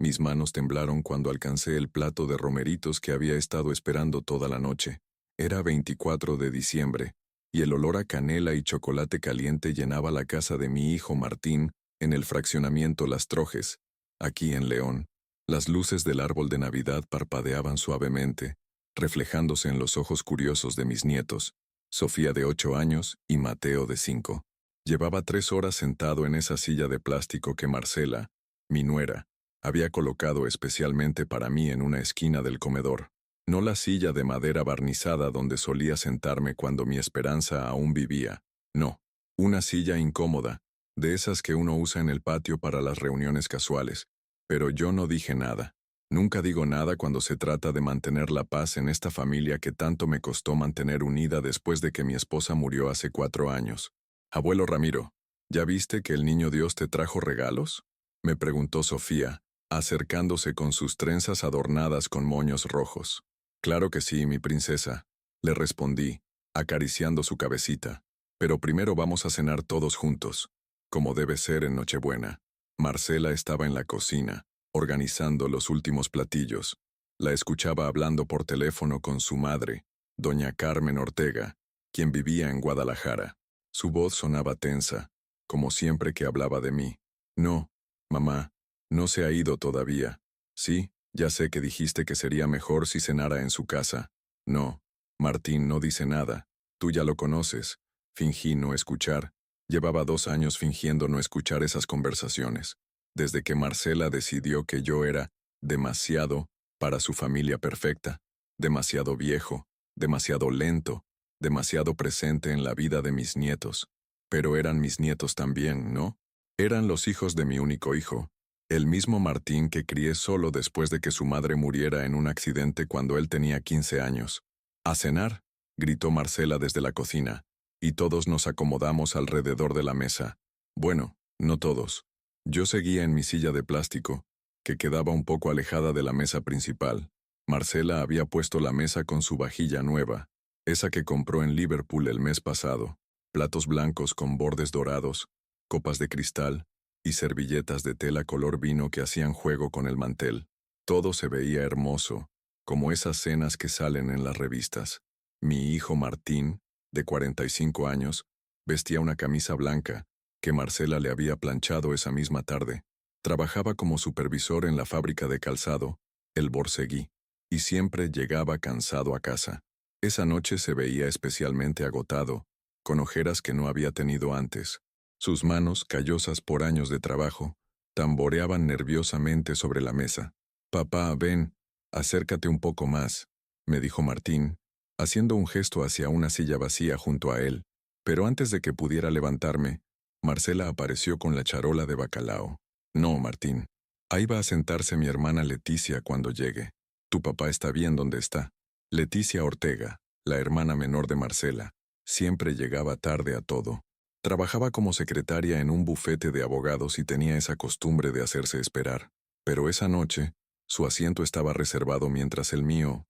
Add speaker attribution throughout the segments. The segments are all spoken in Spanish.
Speaker 1: Mis manos temblaron cuando alcancé el plato de romeritos que había estado esperando toda la noche. Era 24 de diciembre, y el olor a canela y chocolate caliente llenaba la casa de mi hijo Martín en el fraccionamiento Las Trojes, aquí en León. Las luces del árbol de Navidad parpadeaban suavemente, reflejándose en los ojos curiosos de mis nietos, Sofía de 8 años y Mateo de 5. Llevaba 3 horas sentado en esa silla de plástico que Marcela, mi nuera, había colocado especialmente para mí en una esquina del comedor. No la silla de madera barnizada donde solía sentarme cuando mi esperanza aún vivía. No, una silla incómoda, de esas que uno usa en el patio para las reuniones casuales. Pero yo no dije nada. Nunca digo nada cuando se trata de mantener la paz en esta familia que tanto me costó mantener unida después de que mi esposa murió hace 4 años. Abuelo Ramiro, ¿ya viste que el niño Dios te trajo regalos?, me preguntó Sofía, acercándose con sus trenzas adornadas con moños rojos. Claro que sí, mi princesa, le respondí, acariciando su cabecita. Pero primero vamos a cenar todos juntos, como debe ser en Nochebuena. Marcela estaba en la cocina, organizando los últimos platillos. La escuchaba hablando por teléfono con su madre, doña Carmen Ortega, quien vivía en Guadalajara. Su voz sonaba tensa, como siempre que hablaba de mí. No, mamá, no se ha ido todavía. Sí, ya sé que dijiste que sería mejor si cenara en su casa. No, Martín no dice nada. Tú ya lo conoces. Fingí no escuchar. Llevaba 2 años fingiendo no escuchar esas conversaciones, desde que Marcela decidió que yo era demasiado para su familia perfecta, demasiado viejo, demasiado lento, demasiado presente en la vida de mis nietos. Pero eran mis nietos también, ¿no? Eran los hijos de mi único hijo, el mismo Martín que crié solo después de que su madre muriera en un accidente cuando él tenía 15 años. «¿A cenar?», gritó Marcela desde la cocina, y todos nos acomodamos alrededor de la mesa. Bueno, no todos. Yo seguía en mi silla de plástico, que quedaba un poco alejada de la mesa principal. Marcela había puesto la mesa con su vajilla nueva, esa que compró en Liverpool el mes pasado, platos blancos con bordes dorados, copas de cristal y servilletas de tela color vino que hacían juego con el mantel. Todo se veía hermoso, como esas cenas que salen en las revistas. Mi hijo Martín, de 45 años, vestía una camisa blanca, que Marcela le había planchado esa misma tarde. Trabajaba como supervisor en la fábrica de calzado, el Borseguí, y siempre llegaba cansado a casa. Esa noche se veía especialmente agotado, con ojeras que no había tenido antes. Sus manos, callosas por años de trabajo, tamboreaban nerviosamente sobre la mesa. «Papá, ven, acércate un poco más», me dijo Martín, haciendo un gesto hacia una silla vacía junto a él. Pero antes de que pudiera levantarme, Marcela apareció con la charola de bacalao. «No, Martín. Ahí va a sentarse mi hermana Leticia cuando llegue. Tu papá está bien donde está». Leticia Ortega, la hermana menor de Marcela, siempre llegaba tarde a todo. Trabajaba como secretaria en un bufete de abogados y tenía esa costumbre de hacerse esperar. Pero esa noche, su asiento estaba reservado mientras el mío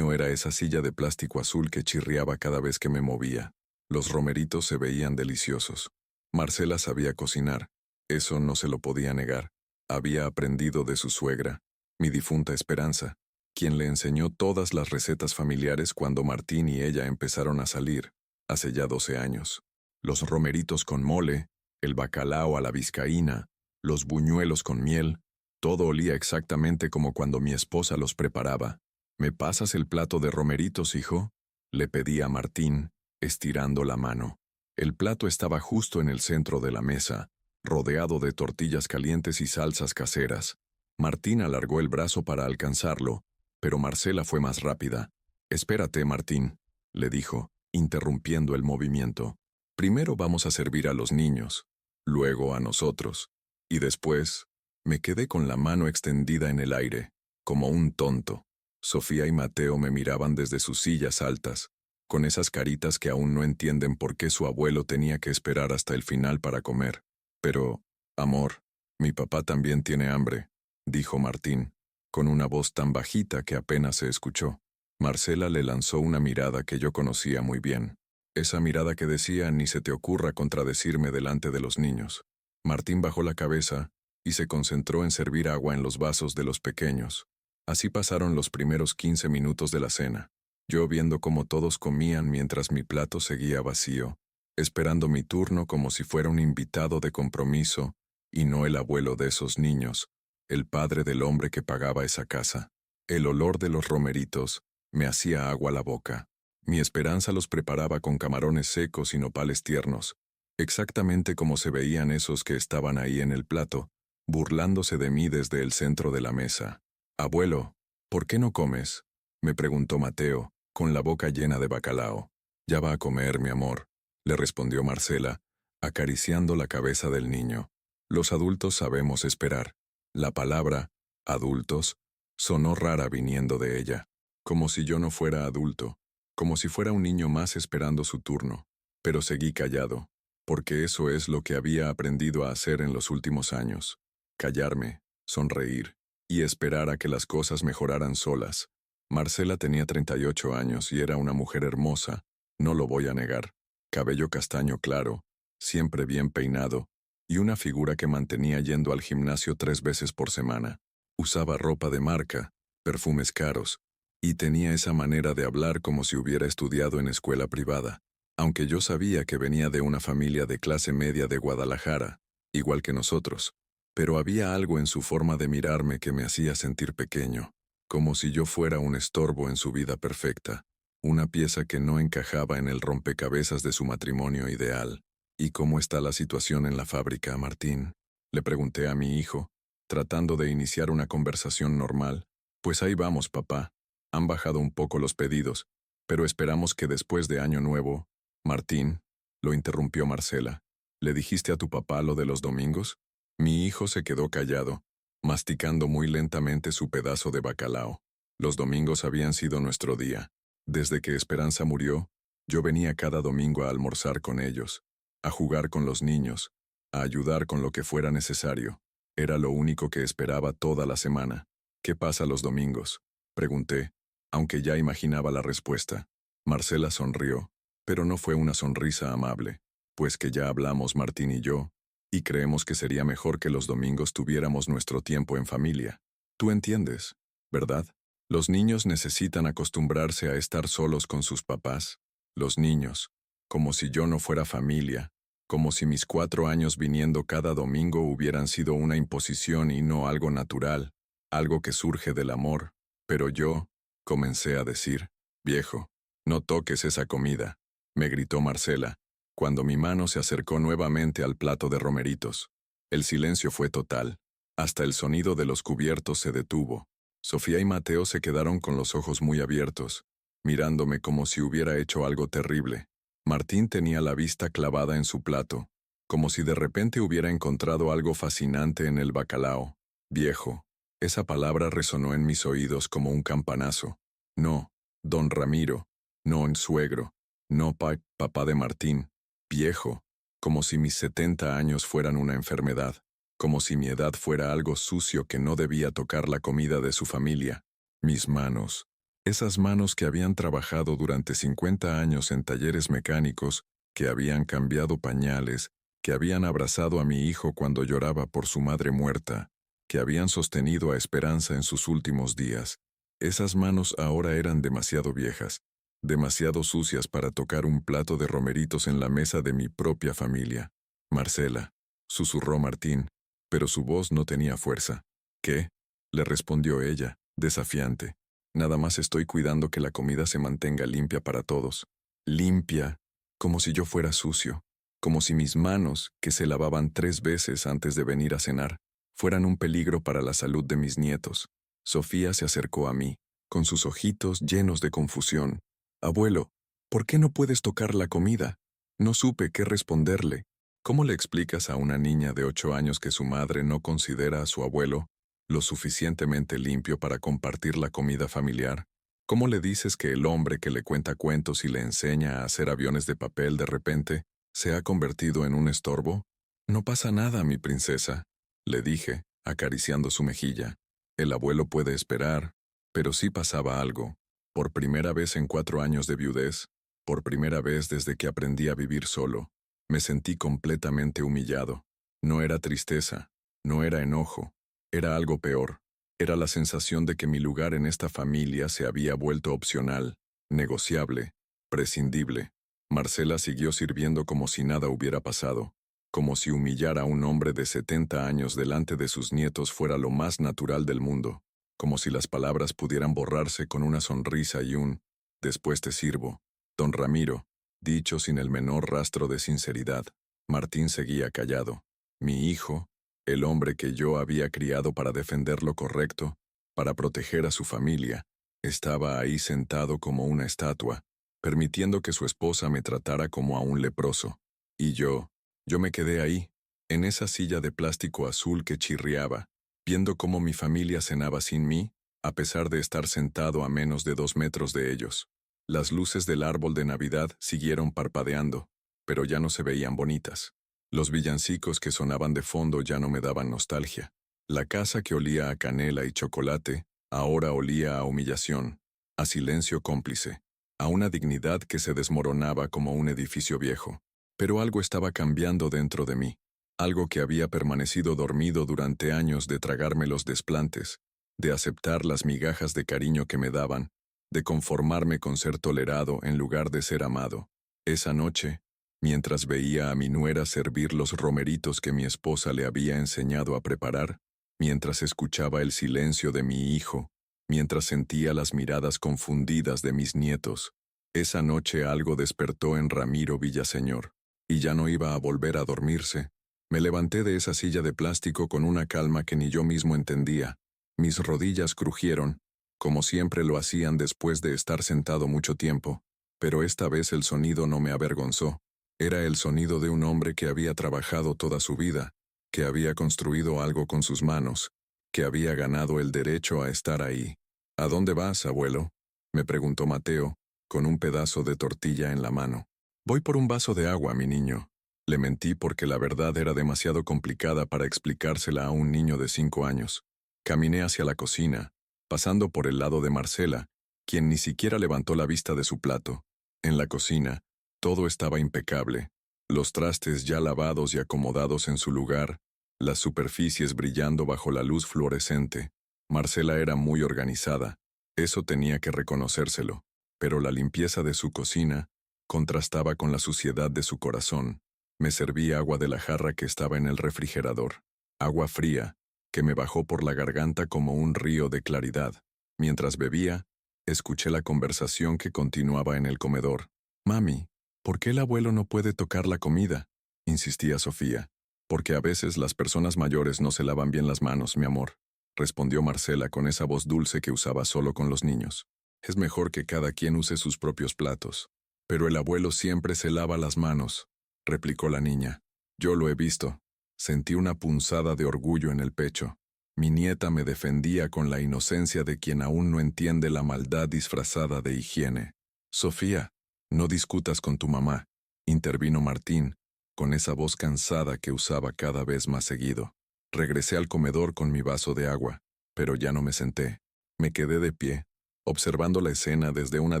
Speaker 1: era esa silla de plástico azul que chirriaba cada vez que me movía. Los romeritos se veían deliciosos. Marcela sabía cocinar, eso no se lo podía negar. Había aprendido de su suegra, mi difunta Esperanza, quien le enseñó todas las recetas familiares cuando Martín y ella empezaron a salir, hace ya 12 años. Los romeritos con mole, el bacalao a la vizcaína, los buñuelos con miel, todo olía exactamente como cuando mi esposa los preparaba. «¿Me pasas el plato de romeritos, hijo?», le pedí a Martín, estirando la mano. El plato estaba justo en el centro de la mesa, rodeado de tortillas calientes y salsas caseras. Martín alargó el brazo para alcanzarlo, pero Marcela fue más rápida. «Espérate, Martín», le dijo, interrumpiendo el movimiento. «Primero vamos a servir a los niños, luego a nosotros, y después…». Me quedé con la mano extendida en el aire, como un tonto. Sofía y Mateo me miraban desde sus sillas altas, con esas caritas que aún no entienden por qué su abuelo tenía que esperar hasta el final para comer. «Pero, amor, mi papá también tiene hambre», dijo Martín, con una voz tan bajita que apenas se escuchó. Marcela le lanzó una mirada que yo conocía muy bien. Esa mirada que decía «ni se te ocurra contradecirme delante de los niños». Martín bajó la cabeza y se concentró en servir agua en los vasos de los pequeños. Así pasaron los primeros 15 minutos de la cena, yo viendo cómo todos comían mientras mi plato seguía vacío, esperando mi turno como si fuera un invitado de compromiso y no el abuelo de esos niños, el padre del hombre que pagaba esa casa. El olor de los romeritos me hacía agua la boca. Mi esperanza los preparaba con camarones secos y nopales tiernos, exactamente como se veían esos que estaban ahí en el plato, burlándose de mí desde el centro de la mesa. «Abuelo, ¿por qué no comes?», me preguntó Mateo, con la boca llena de bacalao. «Ya va a comer, mi amor», le respondió Marcela, acariciando la cabeza del niño. Los adultos sabemos esperar. La palabra, adultos, sonó rara viniendo de ella, como si yo no fuera adulto, como si fuera un niño más esperando su turno. Pero seguí callado, porque eso es lo que había aprendido a hacer en los últimos años. Callarme, sonreír, y esperar a que las cosas mejoraran solas. Marcela tenía 38 años y era una mujer hermosa, no lo voy a negar. Cabello castaño claro, siempre bien peinado, y una figura que mantenía yendo al gimnasio 3 veces por semana. Usaba ropa de marca, perfumes caros, y tenía esa manera de hablar como si hubiera estudiado en escuela privada, aunque yo sabía que venía de una familia de clase media de Guadalajara, igual que nosotros. Pero había algo en su forma de mirarme que me hacía sentir pequeño, como si yo fuera un estorbo en su vida perfecta, una pieza que no encajaba en el rompecabezas de su matrimonio ideal. «¿Y cómo está la situación en la fábrica, Martín?», le pregunté a mi hijo, tratando de iniciar una conversación normal. «Pues ahí vamos, papá. Han bajado un poco los pedidos, pero esperamos que después de Año Nuevo...». «Martín», lo interrumpió Marcela, «¿le dijiste a tu papá lo de los domingos?». Mi hijo se quedó callado, masticando muy lentamente su pedazo de bacalao. Los domingos habían sido nuestro día. Desde que Esperanza murió, yo venía cada domingo a almorzar con ellos, a jugar con los niños, a ayudar con lo que fuera necesario. Era lo único que esperaba toda la semana. «¿Qué pasa los domingos?», pregunté, aunque ya imaginaba la respuesta. Marcela sonrió, pero no fue una sonrisa amable, pues que ya hablamos Martín y yo, y creemos que sería mejor que los domingos tuviéramos nuestro tiempo en familia. Tú entiendes, ¿verdad? Los niños necesitan acostumbrarse a estar solos con sus papás. Los niños, como si yo no fuera familia, como si mis 4 años viniendo cada domingo hubieran sido una imposición y no algo natural, algo que surge del amor. Pero yo, comencé a decir, «Viejo, no toques esa comida», me gritó Marcela, cuando mi mano se acercó nuevamente al plato de romeritos. El silencio fue total. Hasta el sonido de los cubiertos se detuvo. Sofía y Mateo se quedaron con los ojos muy abiertos, mirándome como si hubiera hecho algo terrible. Martín tenía la vista clavada en su plato, como si de repente hubiera encontrado algo fascinante en el bacalao. «Viejo», esa palabra resonó en mis oídos como un campanazo. No, don Ramiro, no en suegro, no papá de Martín. Viejo, como si mis 70 años fueran una enfermedad, como si mi edad fuera algo sucio que no debía tocar la comida de su familia. Mis manos, esas manos que habían trabajado durante 50 años en talleres mecánicos, que habían cambiado pañales, que habían abrazado a mi hijo cuando lloraba por su madre muerta, que habían sostenido a Esperanza en sus últimos días. Esas manos ahora eran demasiado viejas, demasiado sucias para tocar un plato de romeritos en la mesa de mi propia familia. «Marcela», susurró Martín, pero su voz no tenía fuerza. «¿Qué?», le respondió ella, desafiante. «Nada más estoy cuidando que la comida se mantenga limpia para todos». Limpia, como si yo fuera sucio, como si mis manos, que se lavaban 3 veces antes de venir a cenar, fueran un peligro para la salud de mis nietos. Sofía se acercó a mí, con sus ojitos llenos de confusión. «Abuelo, ¿por qué no puedes tocar la comida?». No supe qué responderle. ¿Cómo le explicas a una niña de 8 años que su madre no considera a su abuelo lo suficientemente limpio para compartir la comida familiar? ¿Cómo le dices que el hombre que le cuenta cuentos y le enseña a hacer aviones de papel de repente se ha convertido en un estorbo? «No pasa nada, mi princesa», le dije, acariciando su mejilla. «El abuelo puede esperar». Pero sí pasaba algo. Por primera vez en 4 años de viudez, por primera vez desde que aprendí a vivir solo, me sentí completamente humillado. No era tristeza, No era enojo, era algo peor. Era la sensación de que mi lugar en esta familia se había vuelto opcional, negociable, prescindible. Marcela siguió sirviendo como si nada hubiera pasado, como si humillar a un hombre de 70 años delante de sus nietos fuera lo más natural del mundo, como si las palabras pudieran borrarse con una sonrisa y un «después te sirvo». Don Ramiro, dicho sin el menor rastro de sinceridad. Martín seguía callado. Mi hijo, el hombre que yo había criado para defender lo correcto, para proteger a su familia, estaba ahí sentado como una estatua, permitiendo que su esposa me tratara como a un leproso. Y yo me quedé ahí, en esa silla de plástico azul que chirriaba, viendo cómo mi familia cenaba sin mí, a pesar de estar sentado a menos de 2 metros de ellos. Las luces del árbol de Navidad siguieron parpadeando, pero ya no se veían bonitas. Los villancicos que sonaban de fondo ya no me daban nostalgia. La casa que olía a canela y chocolate, ahora olía a humillación, a silencio cómplice, a una dignidad que se desmoronaba como un edificio viejo. Pero algo estaba cambiando dentro de mí, algo que había permanecido dormido durante años de tragarme los desplantes, de aceptar las migajas de cariño que me daban, de conformarme con ser tolerado en lugar de ser amado. Esa noche, mientras veía a mi nuera servir los romeritos que mi esposa le había enseñado a preparar, mientras escuchaba el silencio de mi hijo, mientras sentía las miradas confundidas de mis nietos, esa noche algo despertó en Ramiro Villaseñor, y ya no iba a volver a dormirse. Me levanté de esa silla de plástico con una calma que ni yo mismo entendía. Mis rodillas crujieron, como siempre lo hacían después de estar sentado mucho tiempo, pero esta vez el sonido no me avergonzó. Era el sonido de un hombre que había trabajado toda su vida, que había construido algo con sus manos, que había ganado el derecho a estar ahí. ¿A dónde vas, abuelo?, me preguntó Mateo, con un pedazo de tortilla en la mano. Voy por un vaso de agua, mi niño. Le mentí porque la verdad era demasiado complicada para explicársela a un niño de 5 años. Caminé hacia la cocina, pasando por el lado de Marcela, quien ni siquiera levantó la vista de su plato. En la cocina, todo estaba impecable, los trastes ya lavados y acomodados en su lugar, las superficies brillando bajo la luz fluorescente. Marcela era muy organizada, eso tenía que reconocérselo, pero la limpieza de su cocina contrastaba con la suciedad de su corazón. Me serví agua de la jarra que estaba en el refrigerador, agua fría, que me bajó por la garganta como un río de claridad. Mientras bebía, escuché la conversación que continuaba en el comedor. «Mami, ¿por qué el abuelo no puede tocar la comida?», insistía Sofía. «Porque a veces las personas mayores no se lavan bien las manos, mi amor», respondió Marcela con esa voz dulce que usaba solo con los niños. «Es mejor que cada quien use sus propios platos». «Pero el abuelo siempre se lava las manos», replicó la niña. «Yo lo he visto». Sentí una punzada de orgullo en el pecho. Mi nieta me defendía con la inocencia de quien aún no entiende la maldad disfrazada de higiene. «Sofía, no discutas con tu mamá», intervino Martín, con esa voz cansada que usaba cada vez más seguido. Regresé al comedor con mi vaso de agua, pero ya no me senté. Me quedé de pie, observando la escena desde una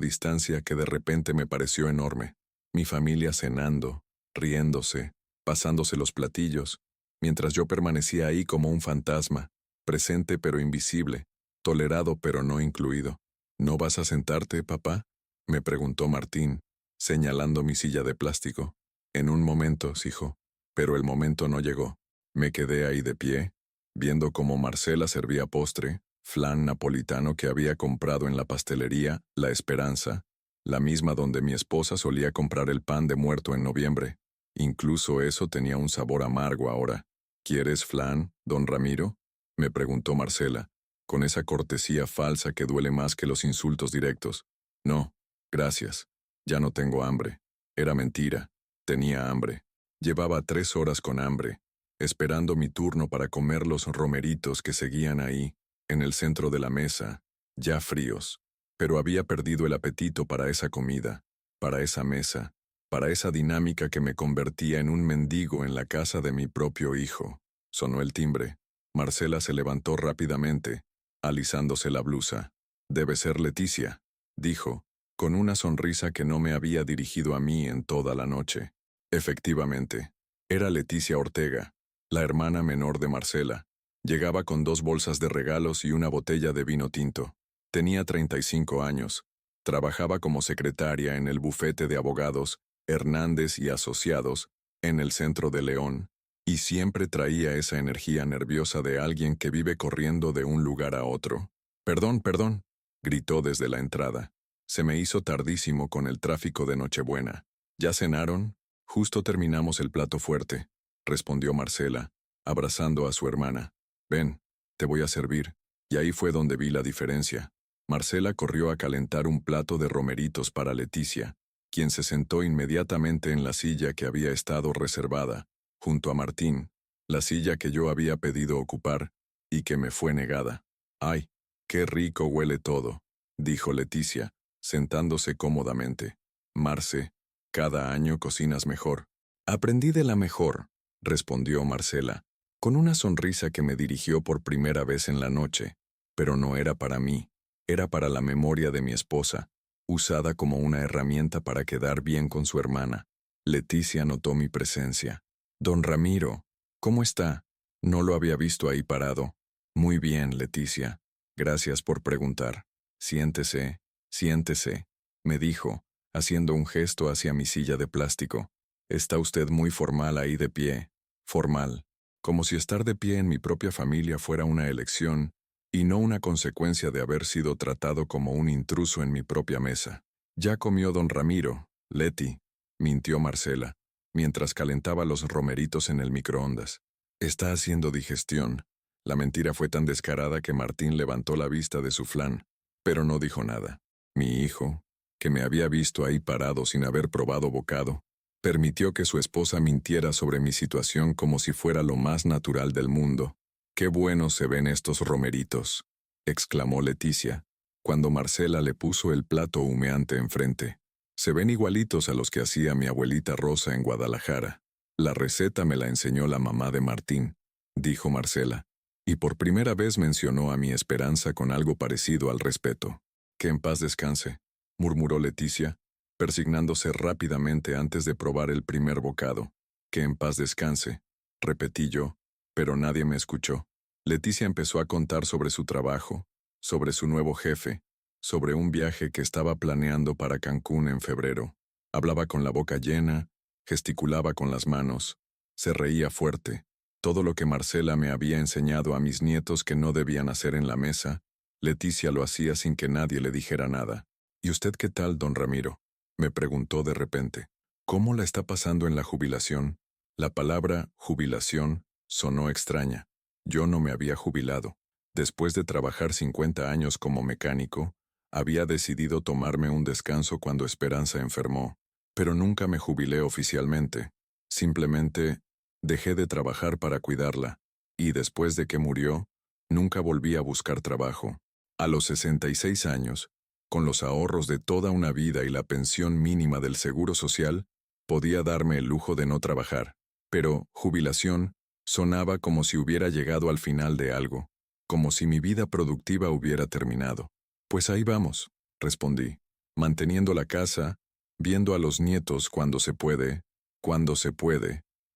Speaker 1: distancia que de repente me pareció enorme. Mi familia cenando, riéndose, pasándose los platillos, mientras yo permanecía ahí como un fantasma, presente pero invisible, tolerado pero no incluido. «¿No vas a sentarte, papá?», me preguntó Martín, señalando mi silla de plástico. «En un momento, hijo». Pero el momento no llegó. Me quedé ahí de pie, viendo cómo Marcela servía postre, flan napolitano que había comprado en la pastelería La Esperanza, la misma donde mi esposa solía comprar el pan de muerto en noviembre. Incluso eso tenía un sabor amargo ahora. «¿Quieres flan, don Ramiro?», me preguntó Marcela, con esa cortesía falsa que duele más que los insultos directos. «No, gracias. Ya no tengo hambre». Era mentira. Tenía hambre. Llevaba 3 horas con hambre, esperando mi turno para comer los romeritos que seguían ahí, en el centro de la mesa, ya fríos. Pero había perdido el apetito para esa comida, para esa mesa, para esa dinámica que me convertía en un mendigo en la casa de mi propio hijo. Sonó el timbre. Marcela se levantó rápidamente, alisándose la blusa. «Debe ser Leticia», dijo, con una sonrisa que no me había dirigido a mí en toda la noche. Efectivamente, era Leticia Ortega, la hermana menor de Marcela. Llegaba con 2 bolsas de regalos y una botella de vino tinto. Tenía 35 años. Trabajaba como secretaria en el bufete de abogados Hernández y Asociados, en el centro de León, y siempre traía esa energía nerviosa de alguien que vive corriendo de un lugar a otro. «Perdón, perdón», gritó desde la entrada. Se me hizo tardísimo con el tráfico de Nochebuena. ¿Ya cenaron? Justo terminamos el plato fuerte, respondió Marcela, abrazando a su hermana. Ven, te voy a servir. Y ahí fue donde vi la diferencia. Marcela corrió a calentar un plato de romeritos para Leticia, quien se sentó inmediatamente en la silla que había estado reservada, junto a Martín, la silla que yo había pedido ocupar, y que me fue negada. «Ay, qué rico huele todo», dijo Leticia, sentándose cómodamente. «Marce, cada año cocinas mejor». «Aprendí de la mejor», respondió Marcela, con una sonrisa que me dirigió por primera vez en la noche, pero no era para mí, era para la memoria de mi esposa, usada como una herramienta para quedar bien con su hermana. Leticia notó mi presencia. «Don Ramiro, ¿cómo está? No lo había visto ahí parado». «Muy bien, Leticia. Gracias por preguntar. Siéntese, siéntese», me dijo, haciendo un gesto hacia mi silla de plástico. «Está usted muy formal ahí de pie. Formal. Como si estar de pie en mi propia familia fuera una elección y no una consecuencia de haber sido tratado como un intruso en mi propia mesa». «Ya comió don Ramiro, Leti», mintió Marcela, mientras calentaba los romeritos en el microondas. «Está haciendo digestión». La mentira fue tan descarada que Martín levantó la vista de su flan, pero no dijo nada. Mi hijo, que me había visto ahí parado sin haber probado bocado, permitió que su esposa mintiera sobre mi situación como si fuera lo más natural del mundo. «Qué buenos se ven estos romeritos», exclamó Leticia, cuando Marcela le puso el plato humeante enfrente. «Se ven igualitos a los que hacía mi abuelita Rosa en Guadalajara. La receta me la enseñó la mamá de Martín», dijo Marcela, y por primera vez mencionó a mi Esperanza con algo parecido al respeto. «Que en paz descanse», murmuró Leticia, persignándose rápidamente antes de probar el primer bocado. «Que en paz descanse», repetí yo, pero nadie me escuchó. Leticia empezó a contar sobre su trabajo, sobre su nuevo jefe, sobre un viaje que estaba planeando para Cancún en febrero. Hablaba con la boca llena, gesticulaba con las manos, se reía fuerte. Todo lo que Marcela me había enseñado a mis nietos que no debían hacer en la mesa, Leticia lo hacía sin que nadie le dijera nada. «¿Y usted qué tal, don Ramiro?», me preguntó de repente. «¿Cómo la está pasando en la jubilación?». La palabra jubilación sonó extraña. Yo no me había jubilado. Después de trabajar 50 años como mecánico, había decidido tomarme un descanso cuando Esperanza enfermó, pero nunca me jubilé oficialmente. Simplemente dejé de trabajar para cuidarla, y después de que murió, nunca volví a buscar trabajo. A los 66 años, con los ahorros de toda una vida y la pensión mínima del Seguro Social, podía darme el lujo de no trabajar. Pero jubilación sonaba como si hubiera llegado al final de algo, como si mi vida productiva hubiera terminado. «Pues ahí vamos», respondí, manteniendo la casa, viendo a los nietos cuando se puede,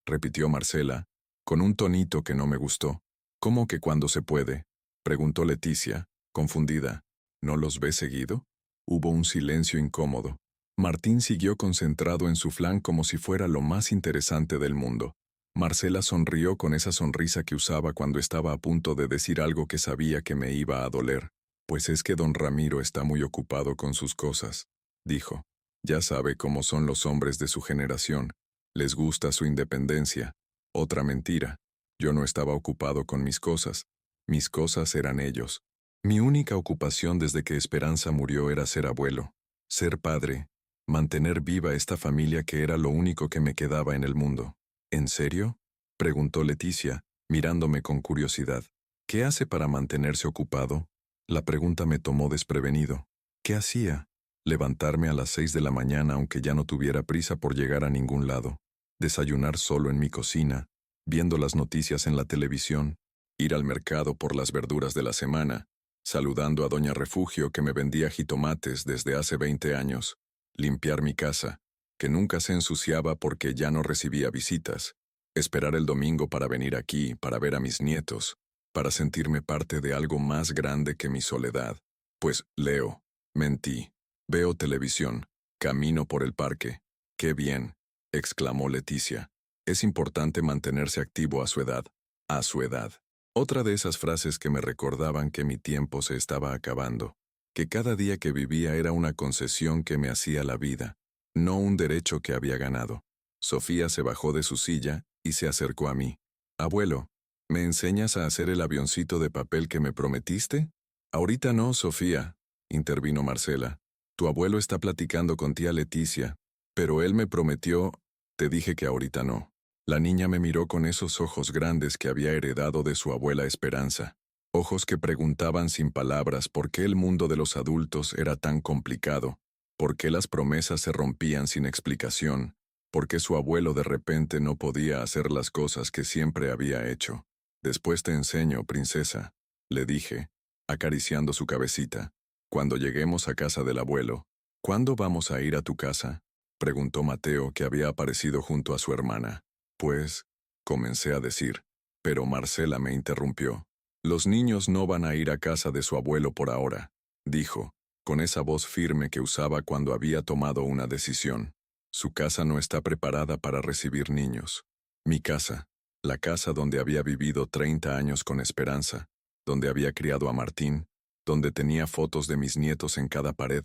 Speaker 1: repitió Marcela, con un tonito que no me gustó. «¿Cómo que cuando se puede?», preguntó Leticia, confundida. «¿No los ves seguido?». Hubo un silencio incómodo. Martín siguió concentrado en su flan como si fuera lo más interesante del mundo. Marcela sonrió con esa sonrisa que usaba cuando estaba a punto de decir algo que sabía que me iba a doler. «Pues es que don Ramiro está muy ocupado con sus cosas», dijo. «Ya sabe cómo son los hombres de su generación. Les gusta su independencia». Otra mentira. Yo no estaba ocupado con mis cosas. Mis cosas eran ellos. Mi única ocupación desde que Esperanza murió era ser abuelo, ser padre, mantener viva esta familia que era lo único que me quedaba en el mundo. «¿En serio?», preguntó Leticia, mirándome con curiosidad. «¿Qué hace para mantenerse ocupado?». La pregunta me tomó desprevenido. ¿Qué hacía? Levantarme a las 6 de la mañana aunque ya no tuviera prisa por llegar a ningún lado. Desayunar solo en mi cocina, viendo las noticias en la televisión. Ir al mercado por las verduras de la semana, saludando a doña Refugio que me vendía jitomates desde hace 20 años. Limpiar mi casa, que nunca se ensuciaba porque ya no recibía visitas. Esperar el domingo para venir aquí, para ver a mis nietos, para sentirme parte de algo más grande que mi soledad. Pues leo, mentí, veo televisión, camino por el parque. ¡Qué bien!, exclamó Leticia. Es importante mantenerse activo a su edad. A su edad. Otra de esas frases que me recordaban que mi tiempo se estaba acabando, que cada día que vivía era una concesión que me hacía la vida, no un derecho que había ganado. Sofía se bajó de su silla y se acercó a mí. Abuelo, ¿me enseñas a hacer el avioncito de papel que me prometiste? Ahorita no, Sofía, intervino Marcela. Tu abuelo está platicando con tía Leticia, pero él me prometió. Te dije que ahorita no. La niña me miró con esos ojos grandes que había heredado de su abuela Esperanza. Ojos que preguntaban sin palabras por qué el mundo de los adultos era tan complicado, por qué las promesas se rompían sin explicación, por qué su abuelo de repente no podía hacer las cosas que siempre había hecho. Después te enseño, princesa, le dije, acariciando su cabecita. Cuando lleguemos a casa del abuelo. ¿Cuándo vamos a ir a tu casa?, preguntó Mateo, que había aparecido junto a su hermana. Pues, comencé a decir, pero Marcela me interrumpió. Los niños no van a ir a casa de su abuelo por ahora, dijo, con esa voz firme que usaba cuando había tomado una decisión. Su casa no está preparada para recibir niños. Mi casa, la casa donde había vivido 30 años con Esperanza, donde había criado a Martín, donde tenía fotos de mis nietos en cada pared,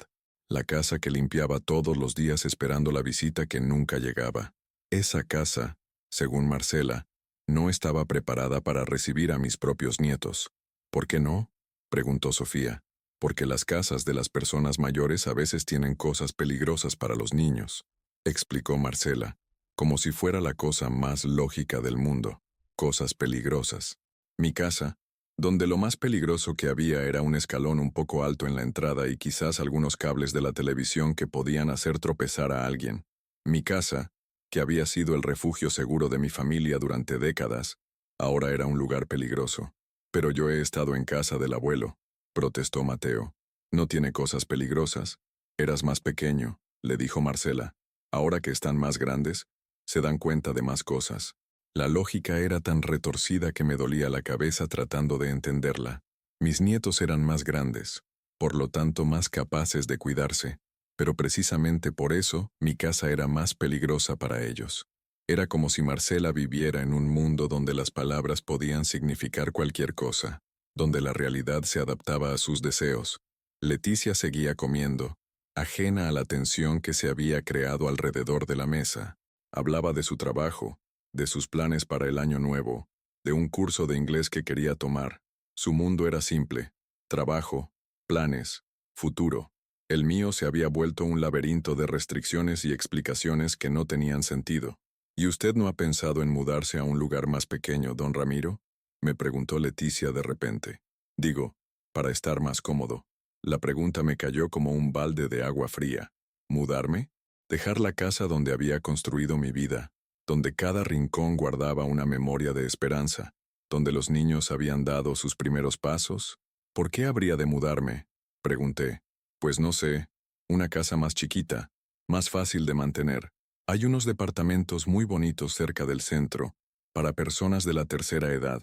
Speaker 1: la casa que limpiaba todos los días esperando la visita que nunca llegaba. Esa casa, según Marcela, no estaba preparada para recibir a mis propios nietos. ¿Por qué no?, preguntó Sofía. Porque las casas de las personas mayores a veces tienen cosas peligrosas para los niños, explicó Marcela, como si fuera la cosa más lógica del mundo. Cosas peligrosas. Mi casa, donde lo más peligroso que había era un escalón un poco alto en la entrada y quizás algunos cables de la televisión que podían hacer tropezar a alguien. Mi casa, que había sido el refugio seguro de mi familia durante décadas, ahora era un lugar peligroso. Pero yo he estado en casa del abuelo, protestó Mateo. No tiene cosas peligrosas. Eras más pequeño, le dijo Marcela. Ahora que están más grandes, se dan cuenta de más cosas. La lógica era tan retorcida que me dolía la cabeza tratando de entenderla. Mis nietos eran más grandes, por lo tanto más capaces de cuidarse, pero precisamente por eso mi casa era más peligrosa para ellos. Era como si Marcela viviera en un mundo donde las palabras podían significar cualquier cosa, donde la realidad se adaptaba a sus deseos. Leticia seguía comiendo, ajena a la tensión que se había creado alrededor de la mesa. Hablaba de su trabajo, de sus planes para el año nuevo, de un curso de inglés que quería tomar. Su mundo era simple: trabajo, planes, futuro. El mío se había vuelto un laberinto de restricciones y explicaciones que no tenían sentido. ¿Y usted no ha pensado en mudarse a un lugar más pequeño, don Ramiro?, me preguntó Leticia de repente. Digo, para estar más cómodo. La pregunta me cayó como un balde de agua fría. ¿Mudarme? ¿Dejar la casa donde había construido mi vida, donde cada rincón guardaba una memoria de esperanza, donde los niños habían dado sus primeros pasos? ¿Por qué habría de mudarme?, pregunté. Pues no sé, una casa más chiquita, más fácil de mantener. Hay unos departamentos muy bonitos cerca del centro, para personas de la tercera edad,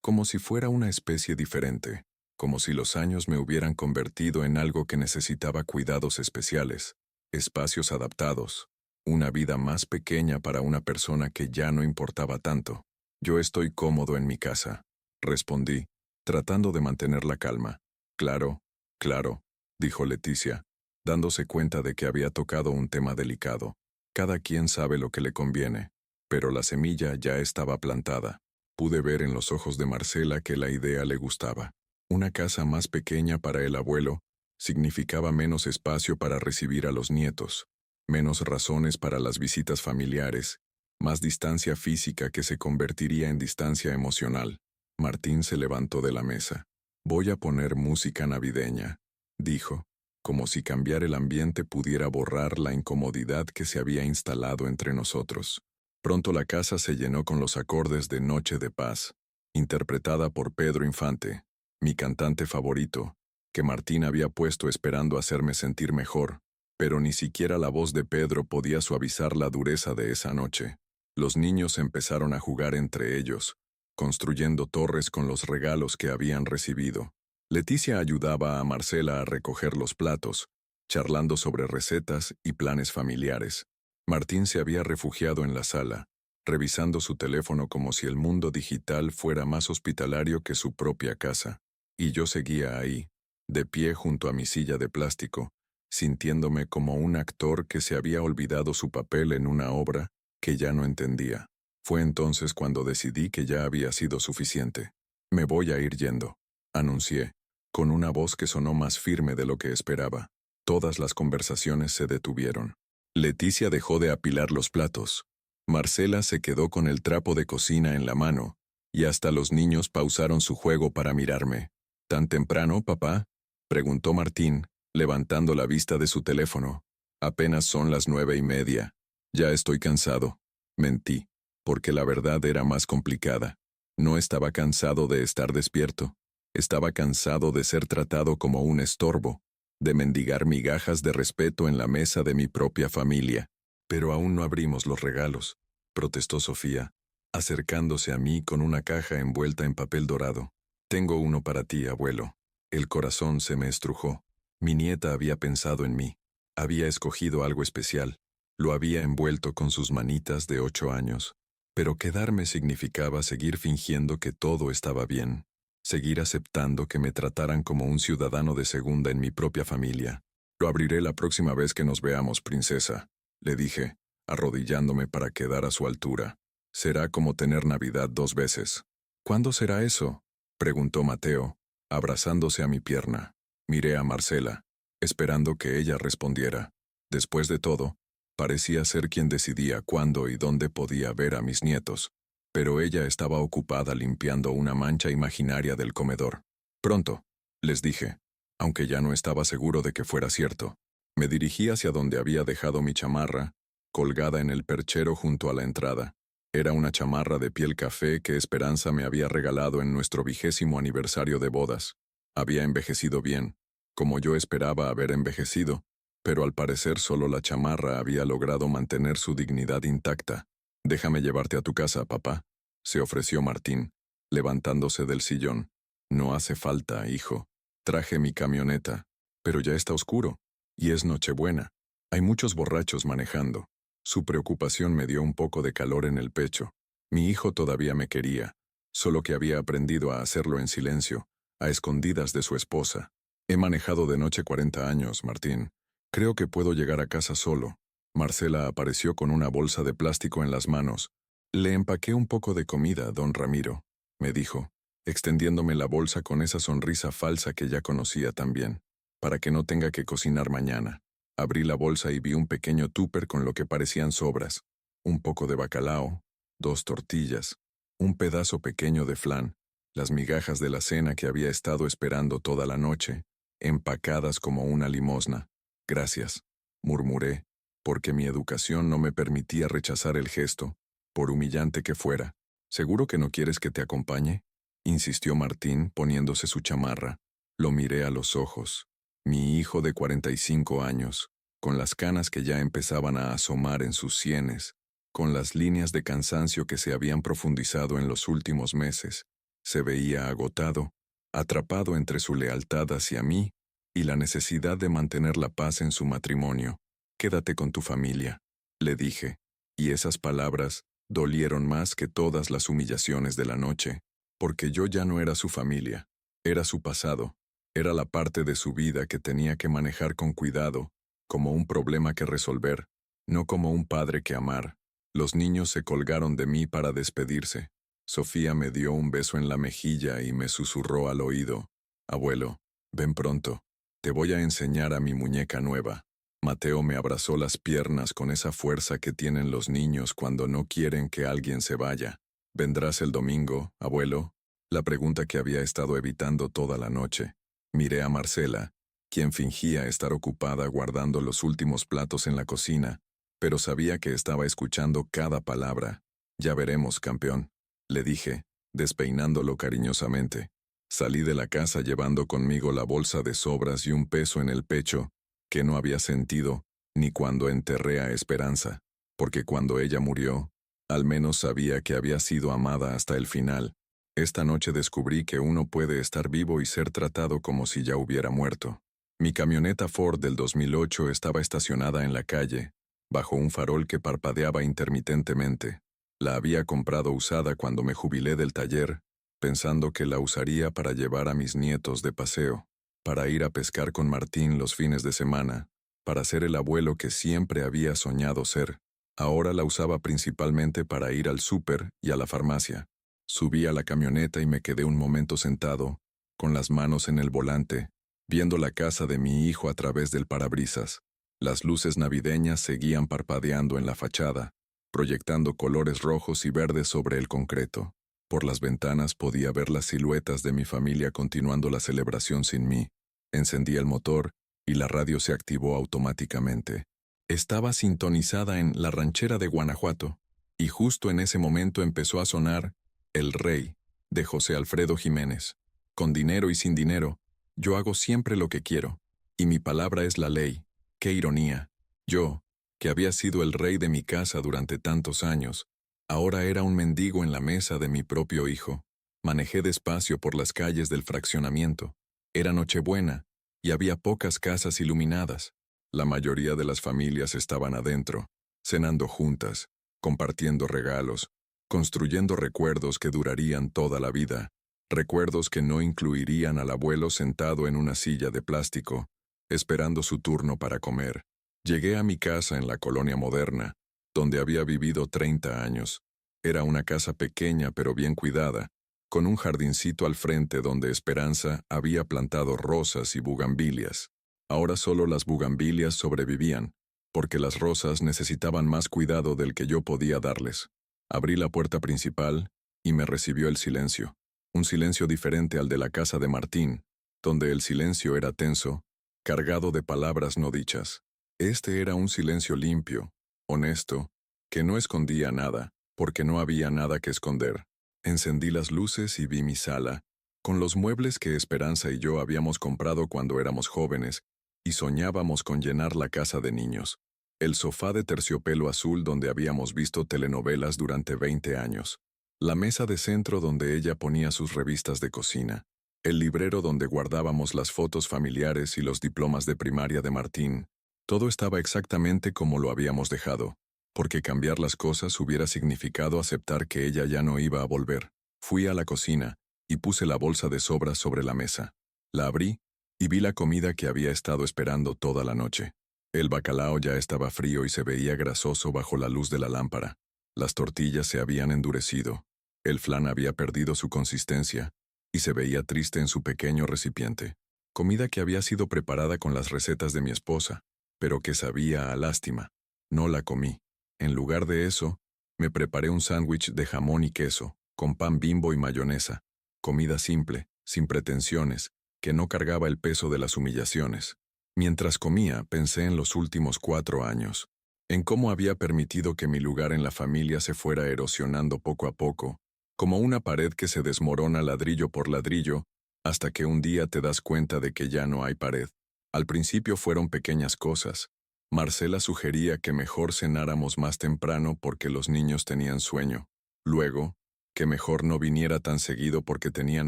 Speaker 1: como si fuera una especie diferente, como si los años me hubieran convertido en algo que necesitaba cuidados especiales, espacios adaptados, una vida más pequeña para una persona que ya no importaba tanto. Yo estoy cómodo en mi casa, respondí, tratando de mantener la calma. Claro, claro, dijo Leticia, dándose cuenta de que había tocado un tema delicado. Cada quien sabe lo que le conviene, pero la semilla ya estaba plantada. Pude ver en los ojos de Marcela que la idea le gustaba. Una casa más pequeña para el abuelo significaba menos espacio para recibir a los nietos, menos razones para las visitas familiares, más distancia física que se convertiría en distancia emocional. Martín se levantó de la mesa. Voy a poner música navideña, dijo, como si cambiar el ambiente pudiera borrar la incomodidad que se había instalado entre nosotros. Pronto la casa se llenó con los acordes de Noche de Paz, interpretada por Pedro Infante, mi cantante favorito, que Martín había puesto esperando hacerme sentir mejor, Pero ni siquiera la voz de Pedro podía suavizar la dureza de esa noche. Los niños empezaron a jugar entre ellos, construyendo torres con los regalos que habían recibido. Leticia ayudaba a Marcela a recoger los platos, charlando sobre recetas y planes familiares. Martín se había refugiado en la sala, revisando su teléfono como si el mundo digital fuera más hospitalario que su propia casa. Y yo seguía ahí, de pie junto a mi silla de plástico, sintiéndome como un actor que se había olvidado su papel en una obra que ya no entendía. Fue entonces cuando decidí que ya había sido suficiente. Me voy a ir yendo, anuncié, con una voz que sonó más firme de lo que esperaba. Todas las conversaciones se detuvieron. Leticia dejó de apilar los platos. Marcela se quedó con el trapo de cocina en la mano, y hasta los niños pausaron su juego para mirarme. ¿Tan temprano, papá?, preguntó Martín, levantando la vista de su teléfono. Apenas son las 9:30. Ya estoy cansado. Mentí, porque la verdad era más complicada. No estaba cansado de estar despierto. Estaba cansado de ser tratado como un estorbo, de mendigar migajas de respeto en la mesa de mi propia familia. Pero aún no abrimos los regalos, protestó Sofía, acercándose a mí con una caja envuelta en papel dorado. Tengo uno para ti, abuelo. El corazón se me estrujó. Mi nieta había pensado en mí. Había escogido algo especial. Lo había envuelto con sus manitas de 8 años. Pero quedarme significaba seguir fingiendo que todo estaba bien. Seguir aceptando que me trataran como un ciudadano de segunda en mi propia familia. Lo abriré la próxima vez que nos veamos, princesa, le dije, arrodillándome para quedar a su altura. Será como tener Navidad 2 veces. ¿Cuándo será eso?, preguntó Mateo, abrazándose a mi pierna. Miré a Marcela, esperando que ella respondiera. Después de todo, parecía ser quien decidía cuándo y dónde podía ver a mis nietos, pero ella estaba ocupada limpiando una mancha imaginaria del comedor. Pronto, les dije, aunque ya no estaba seguro de que fuera cierto. Me dirigí hacia donde había dejado mi chamarra, colgada en el perchero junto a la entrada. Era una chamarra de piel café que Esperanza me había regalado en nuestro 20º aniversario de bodas. Había envejecido bien, como yo esperaba haber envejecido, pero al parecer solo la chamarra había logrado mantener su dignidad intacta. Déjame llevarte a tu casa, papá, se ofreció Martín, levantándose del sillón. No hace falta, hijo. Traje mi camioneta, pero ya está oscuro, y es Nochebuena. Hay muchos borrachos manejando. Su preocupación me dio un poco de calor en el pecho. Mi hijo todavía me quería, solo que había aprendido a hacerlo en silencio, a escondidas de su esposa. He manejado de noche 40 años, Martín. Creo que puedo llegar a casa solo. Marcela apareció con una bolsa de plástico en las manos. Le empaqué un poco de comida, don Ramiro, me dijo, extendiéndome la bolsa con esa sonrisa falsa que ya conocía tan bien, para que no tenga que cocinar mañana. Abrí la bolsa y vi un pequeño tupper con lo que parecían sobras, un poco de bacalao, 2 tortillas, un pedazo pequeño de flan, las migajas de la cena que había estado esperando toda la noche, empacadas como una limosna. Gracias, murmuré, porque mi educación no me permitía rechazar el gesto, por humillante que fuera. ¿Seguro que no quieres que te acompañe?, insistió Martín poniéndose su chamarra. Lo miré a los ojos. Mi hijo de 45 años, con las canas que ya empezaban a asomar en sus sienes, con las líneas de cansancio que se habían profundizado en los últimos meses, se veía agotado, atrapado entre su lealtad hacia mí y la necesidad de mantener la paz en su matrimonio. Quédate con tu familia, le dije, y esas palabras dolieron más que todas las humillaciones de la noche, porque yo ya no era su familia, era su pasado. Era la parte de su vida que tenía que manejar con cuidado, como un problema que resolver, no como un padre que amar. Los niños se colgaron de mí para despedirse. Sofía me dio un beso en la mejilla y me susurró al oído, «Abuelo, ven pronto. Te voy a enseñar a mi muñeca nueva». Mateo me abrazó las piernas con esa fuerza que tienen los niños cuando no quieren que alguien se vaya. «¿Vendrás el domingo, abuelo?», la pregunta que había estado evitando toda la noche. Miré a Marcela, quien fingía estar ocupada guardando los últimos platos en la cocina, pero sabía que estaba escuchando cada palabra. «Ya veremos, campeón», le dije, despeinándolo cariñosamente. Salí de la casa llevando conmigo la bolsa de sobras y un peso en el pecho, que no había sentido ni cuando enterré a Esperanza, porque cuando ella murió, al menos sabía que había sido amada hasta el final. Esta noche descubrí que uno puede estar vivo y ser tratado como si ya hubiera muerto. Mi camioneta Ford del 2008 estaba estacionada en la calle, bajo un farol que parpadeaba intermitentemente. La había comprado usada cuando me jubilé del taller, pensando que la usaría para llevar a mis nietos de paseo, para ir a pescar con Martín los fines de semana, para ser el abuelo que siempre había soñado ser. Ahora la usaba principalmente para ir al súper y a la farmacia. Subí a la camioneta y me quedé un momento sentado, con las manos en el volante, viendo la casa de mi hijo a través del parabrisas. Las luces navideñas seguían parpadeando en la fachada, proyectando colores rojos y verdes sobre el concreto. Por las ventanas podía ver las siluetas de mi familia continuando la celebración sin mí. Encendí el motor y la radio se activó automáticamente. Estaba sintonizada en La Ranchera de Guanajuato, y justo en ese momento empezó a sonar El Rey, de José Alfredo Jiménez. Con dinero y sin dinero, yo hago siempre lo que quiero, y mi palabra es la ley. ¡Qué ironía! Yo, que había sido el rey de mi casa durante tantos años, ahora era un mendigo en la mesa de mi propio hijo. Manejé despacio por las calles del fraccionamiento. Era Nochebuena, y había pocas casas iluminadas. La mayoría de las familias estaban adentro, cenando juntas, compartiendo regalos, construyendo recuerdos que durarían toda la vida, recuerdos que no incluirían al abuelo sentado en una silla de plástico, esperando su turno para comer. Llegué a mi casa en la colonia moderna, donde había vivido 30 años. Era una casa pequeña pero bien cuidada, con un jardincito al frente donde Esperanza había plantado rosas y bugambilias. Ahora solo las bugambilias sobrevivían, porque las rosas necesitaban más cuidado del que yo podía darles. Abrí la puerta principal y me recibió el silencio, un silencio diferente al de la casa de Martín, donde el silencio era tenso, cargado de palabras no dichas. Este era un silencio limpio, honesto, que no escondía nada, porque no había nada que esconder. Encendí las luces y vi mi sala, con los muebles que Esperanza y yo habíamos comprado cuando éramos jóvenes, y soñábamos con llenar la casa de niños. El sofá de terciopelo azul donde habíamos visto telenovelas durante 20 años. La mesa de centro donde ella ponía sus revistas de cocina. El librero donde guardábamos las fotos familiares y los diplomas de primaria de Martín. Todo estaba exactamente como lo habíamos dejado, porque cambiar las cosas hubiera significado aceptar que ella ya no iba a volver. Fui a la cocina y puse la bolsa de sobras sobre la mesa. La abrí y vi la comida que había estado esperando toda la noche. El bacalao ya estaba frío y se veía grasoso bajo la luz de la lámpara. Las tortillas se habían endurecido. El flan había perdido su consistencia y se veía triste en su pequeño recipiente. Comida que había sido preparada con las recetas de mi esposa, pero que sabía a lástima. No la comí. En lugar de eso, me preparé un sándwich de jamón y queso, con pan Bimbo y mayonesa. Comida simple, sin pretensiones, que no cargaba el peso de las humillaciones. Mientras comía, pensé en los últimos 4 años, en cómo había permitido que mi lugar en la familia se fuera erosionando poco a poco, como una pared que se desmorona ladrillo por ladrillo, hasta que un día te das cuenta de que ya no hay pared. Al principio fueron pequeñas cosas. Marcela sugería que mejor cenáramos más temprano porque los niños tenían sueño. Luego, que mejor no viniera tan seguido porque tenían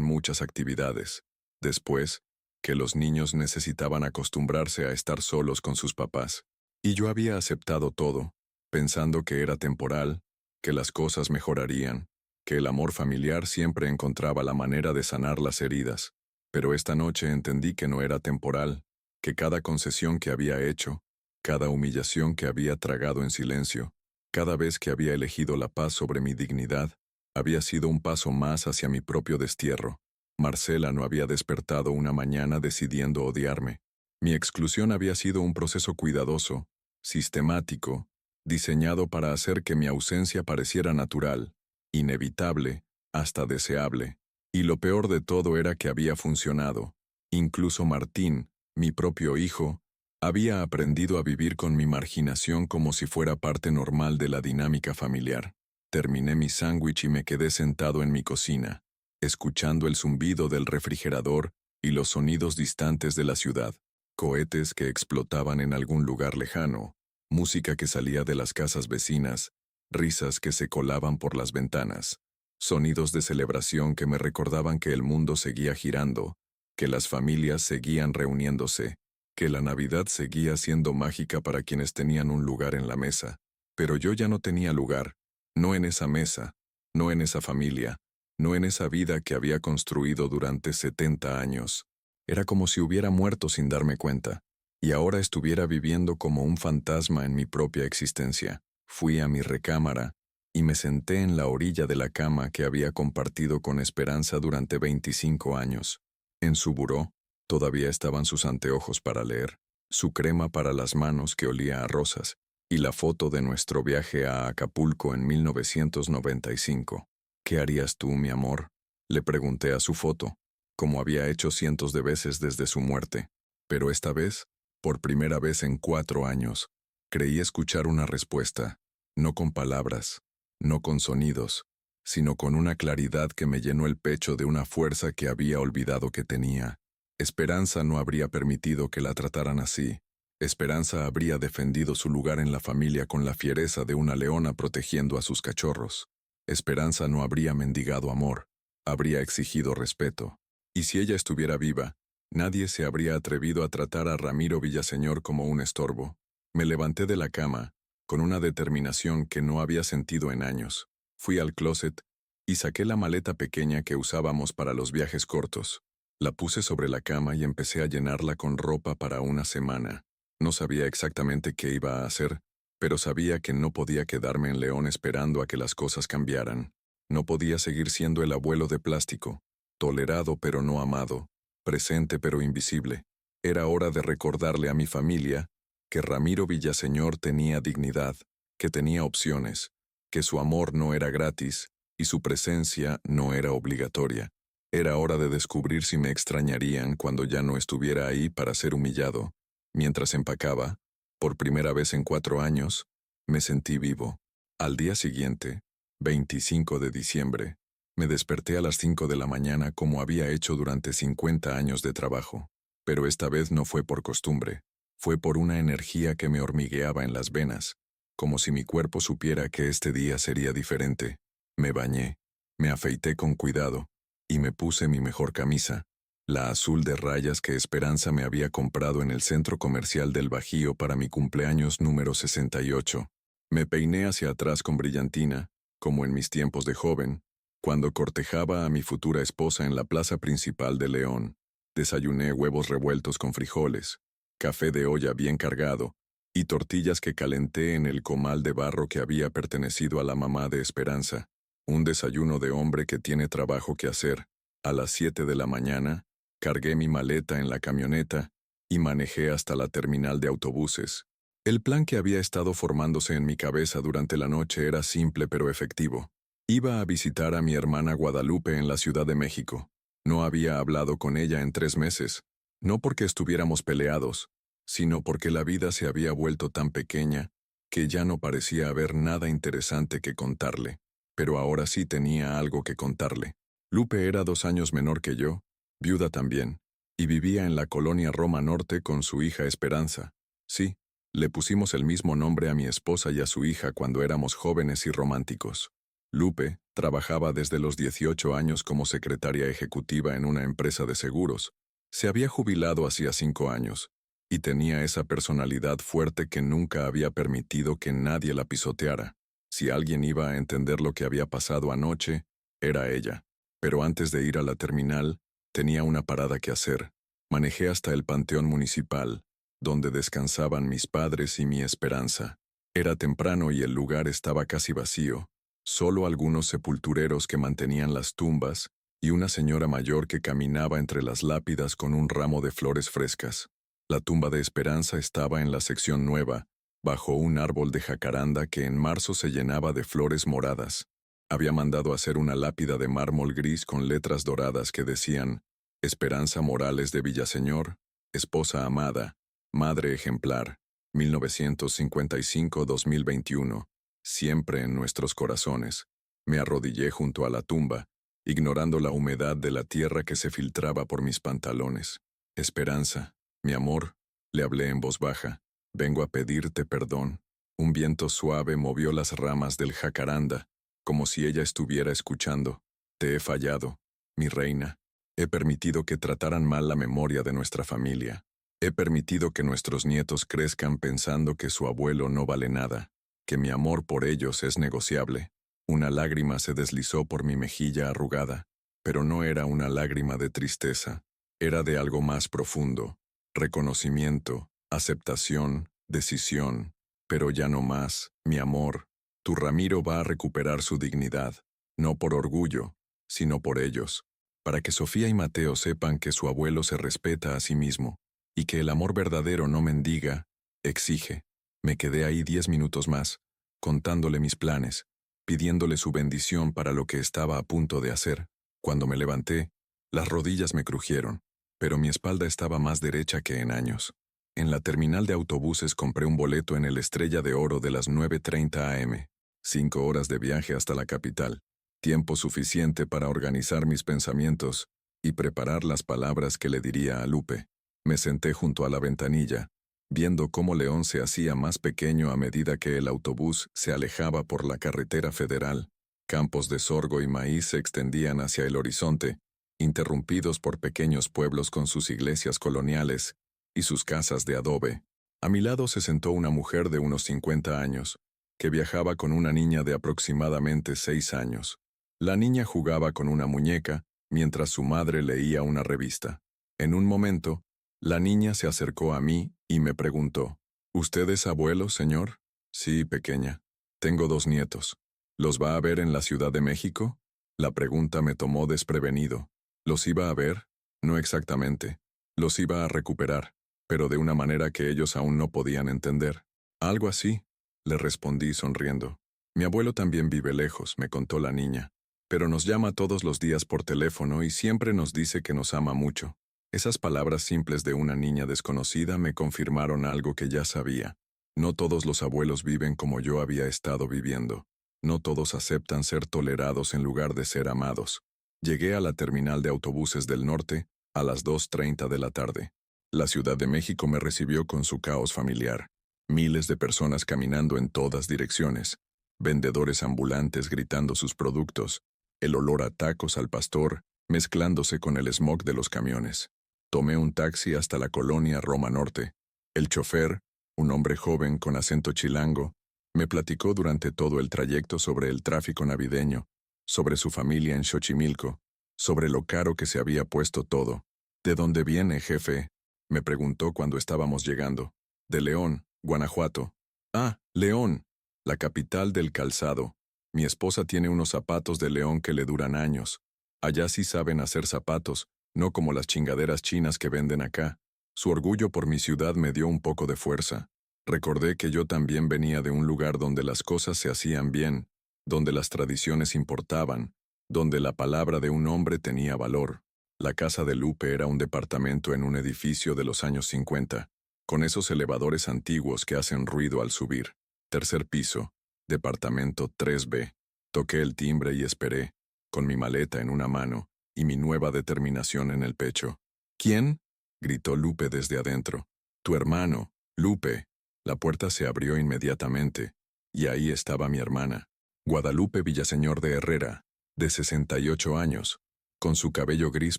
Speaker 1: muchas actividades. Después, que los niños necesitaban acostumbrarse a estar solos con sus papás. Y yo había aceptado todo, pensando que era temporal, que las cosas mejorarían, que el amor familiar siempre encontraba la manera de sanar las heridas. Pero esta noche entendí que no era temporal, que cada concesión que había hecho, cada humillación que había tragado en silencio, cada vez que había elegido la paz sobre mi dignidad, había sido un paso más hacia mi propio destierro. Marcela no había despertado una mañana decidiendo odiarme. Mi exclusión había sido un proceso cuidadoso, sistemático, diseñado para hacer que mi ausencia pareciera natural, inevitable, hasta deseable. Y lo peor de todo era que había funcionado. Incluso Martín, mi propio hijo, había aprendido a vivir con mi marginación como si fuera parte normal de la dinámica familiar. Terminé mi sándwich y me quedé sentado en mi cocina, escuchando el zumbido del refrigerador y los sonidos distantes de la ciudad, cohetes que explotaban en algún lugar lejano, música que salía de las casas vecinas, risas que se colaban por las ventanas, sonidos de celebración que me recordaban que el mundo seguía girando, que las familias seguían reuniéndose, que la Navidad seguía siendo mágica para quienes tenían un lugar en la mesa. Pero yo ya no tenía lugar, no en esa mesa, no en esa familia, no en esa vida que había construido durante 70 años. Era como si hubiera muerto sin darme cuenta, y ahora estuviera viviendo como un fantasma en mi propia existencia. Fui a mi recámara y me senté en la orilla de la cama que había compartido con Esperanza durante 25 años. En su buró todavía estaban sus anteojos para leer, su crema para las manos que olía a rosas, y la foto de nuestro viaje a Acapulco en 1995. ¿Qué harías tú, mi amor?, le pregunté a su foto, como había hecho cientos de veces desde su muerte. Pero esta vez, por primera vez en 4 años, creí escuchar una respuesta, no con palabras, no con sonidos, sino con una claridad que me llenó el pecho de una fuerza que había olvidado que tenía. Esperanza no habría permitido que la trataran así. Esperanza habría defendido su lugar en la familia con la fiereza de una leona protegiendo a sus cachorros. Esperanza no habría mendigado amor, habría exigido respeto. Y si ella estuviera viva, nadie se habría atrevido a tratar a Ramiro Villaseñor como un estorbo. Me levanté de la cama, con una determinación que no había sentido en años. Fui al closet y saqué la maleta pequeña que usábamos para los viajes cortos. La puse sobre la cama y empecé a llenarla con ropa para una semana. No sabía exactamente qué iba a hacer, pero sabía que no podía quedarme en León esperando a que las cosas cambiaran. No podía seguir siendo el abuelo de plástico, tolerado pero no amado, presente pero invisible. Era hora de recordarle a mi familia que Ramiro Villaseñor tenía dignidad, que tenía opciones, que su amor no era gratis y su presencia no era obligatoria. Era hora de descubrir si me extrañarían cuando ya no estuviera ahí para ser humillado. Mientras empacaba, por primera vez en 4 años, me sentí vivo. Al día siguiente, 25 de diciembre, me desperté a las 5 de la mañana como había hecho durante 50 años de trabajo. Pero esta vez no fue por costumbre, fue por una energía que me hormigueaba en las venas, como si mi cuerpo supiera que este día sería diferente. Me bañé, me afeité con cuidado, y me puse mi mejor camisa, la azul de rayas que Esperanza me había comprado en el centro comercial del Bajío para mi cumpleaños número 68. Me peiné hacia atrás con brillantina, como en mis tiempos de joven, cuando cortejaba a mi futura esposa en la plaza principal de León. Desayuné huevos revueltos con frijoles, café de olla bien cargado, y tortillas que calenté en el comal de barro que había pertenecido a la mamá de Esperanza. Un desayuno de hombre que tiene trabajo que hacer. A las 7 de la mañana, cargué mi maleta en la camioneta y manejé hasta la terminal de autobuses. El plan que había estado formándose en mi cabeza durante la noche era simple pero efectivo. Iba a visitar a mi hermana Guadalupe en la Ciudad de México. No había hablado con ella en 3 meses, no porque estuviéramos peleados, sino porque la vida se había vuelto tan pequeña que ya no parecía haber nada interesante que contarle. Pero ahora sí tenía algo que contarle. Lupe era 2 años menor que yo, viuda también, y vivía en la colonia Roma Norte con su hija Esperanza. Sí, le pusimos el mismo nombre a mi esposa y a su hija cuando éramos jóvenes y románticos. Lupe trabajaba desde los 18 años como secretaria ejecutiva en una empresa de seguros. Se había jubilado hacía 5 años, y tenía esa personalidad fuerte que nunca había permitido que nadie la pisoteara. Si alguien iba a entender lo que había pasado anoche, era ella. Pero antes de ir a la terminal, tenía una parada que hacer. Manejé hasta el Panteón Municipal, donde descansaban mis padres y mi Esperanza. Era temprano y el lugar estaba casi vacío, solo algunos sepultureros que mantenían las tumbas y una señora mayor que caminaba entre las lápidas con un ramo de flores frescas. La tumba de Esperanza estaba en la sección nueva, bajo un árbol de jacaranda que en marzo se llenaba de flores moradas. Había mandado hacer una lápida de mármol gris con letras doradas que decían: Esperanza Morales de Villaseñor, esposa amada, madre ejemplar, 1955-2021, siempre en nuestros corazones. Me arrodillé junto a la tumba, ignorando la humedad de la tierra que se filtraba por mis pantalones. Esperanza, mi amor, le hablé en voz baja, Vengo a pedirte perdón. Un viento suave movió las ramas del jacaranda, como si ella estuviera escuchando. Te he fallado, mi reina. He permitido que trataran mal la memoria de nuestra familia. He permitido que nuestros nietos crezcan pensando que su abuelo no vale nada, que mi amor por ellos es negociable. Una lágrima se deslizó por mi mejilla arrugada, pero no era una lágrima de tristeza, era de algo más profundo, reconocimiento, aceptación, decisión, pero ya no más, mi amor. Tu Ramiro va a recuperar su dignidad, no por orgullo, sino por ellos, para que Sofía y Mateo sepan que su abuelo se respeta a sí mismo, y que el amor verdadero no mendiga, exige. Me quedé ahí 10 minutos más, contándole mis planes, pidiéndole su bendición para lo que estaba a punto de hacer. Cuando me levanté, las rodillas me crujieron, pero mi espalda estaba más derecha que en años. En la terminal de autobuses compré un boleto en el Estrella de Oro de las 9:30 am. 5 horas de viaje hasta la capital, tiempo suficiente para organizar mis pensamientos y preparar las palabras que le diría a Lupe. Me senté junto a la ventanilla, viendo cómo León se hacía más pequeño a medida que el autobús se alejaba por la carretera federal. Campos de sorgo y maíz se extendían hacia el horizonte, interrumpidos por pequeños pueblos con sus iglesias coloniales y sus casas de adobe. A mi lado se sentó una mujer de unos 50 años, que viajaba con una niña de aproximadamente 6 años. La niña jugaba con una muñeca, mientras su madre leía una revista. En un momento, la niña se acercó a mí y me preguntó, ¿Usted es abuelo, señor? Sí, pequeña. Tengo 2 nietos. ¿Los va a ver en la Ciudad de México? La pregunta me tomó desprevenido. ¿Los iba a ver? No exactamente. Los iba a recuperar, pero de una manera que ellos aún no podían entender. Algo así, le respondí sonriendo. Mi abuelo también vive lejos, me contó la niña, pero nos llama todos los días por teléfono y siempre nos dice que nos ama mucho. Esas palabras simples de una niña desconocida me confirmaron algo que ya sabía. No todos los abuelos viven como yo había estado viviendo. No todos aceptan ser tolerados en lugar de ser amados. Llegué a la terminal de autobuses del norte a las 2:30 de la tarde. La Ciudad de México me recibió con su caos familiar. Miles de personas caminando en todas direcciones. Vendedores ambulantes gritando sus productos. El olor a tacos al pastor mezclándose con el smog de los camiones. Tomé un taxi hasta la colonia Roma Norte. El chofer, un hombre joven con acento chilango, me platicó durante todo el trayecto sobre el tráfico navideño, sobre su familia en Xochimilco, sobre lo caro que se había puesto todo. ¿De dónde viene, jefe?, me preguntó cuando estábamos llegando. De León, Guanajuato. Ah, León, la capital del calzado. Mi esposa tiene unos zapatos de León que le duran años. Allá sí saben hacer zapatos, no como las chingaderas chinas que venden acá. Su orgullo por mi ciudad me dio un poco de fuerza. Recordé que yo también venía de un lugar donde las cosas se hacían bien, donde las tradiciones importaban, donde la palabra de un hombre tenía valor. La casa de Lupe era un departamento en un edificio de los años 50, con esos elevadores antiguos que hacen ruido al subir. Tercer piso, departamento 3B. Toqué el timbre y esperé, con mi maleta en una mano y mi nueva determinación en el pecho. ¿Quién?, gritó Lupe desde adentro. Tu hermano, Lupe. La puerta se abrió inmediatamente, y ahí estaba mi hermana, Guadalupe Villaseñor de Herrera, de 68 años, con su cabello gris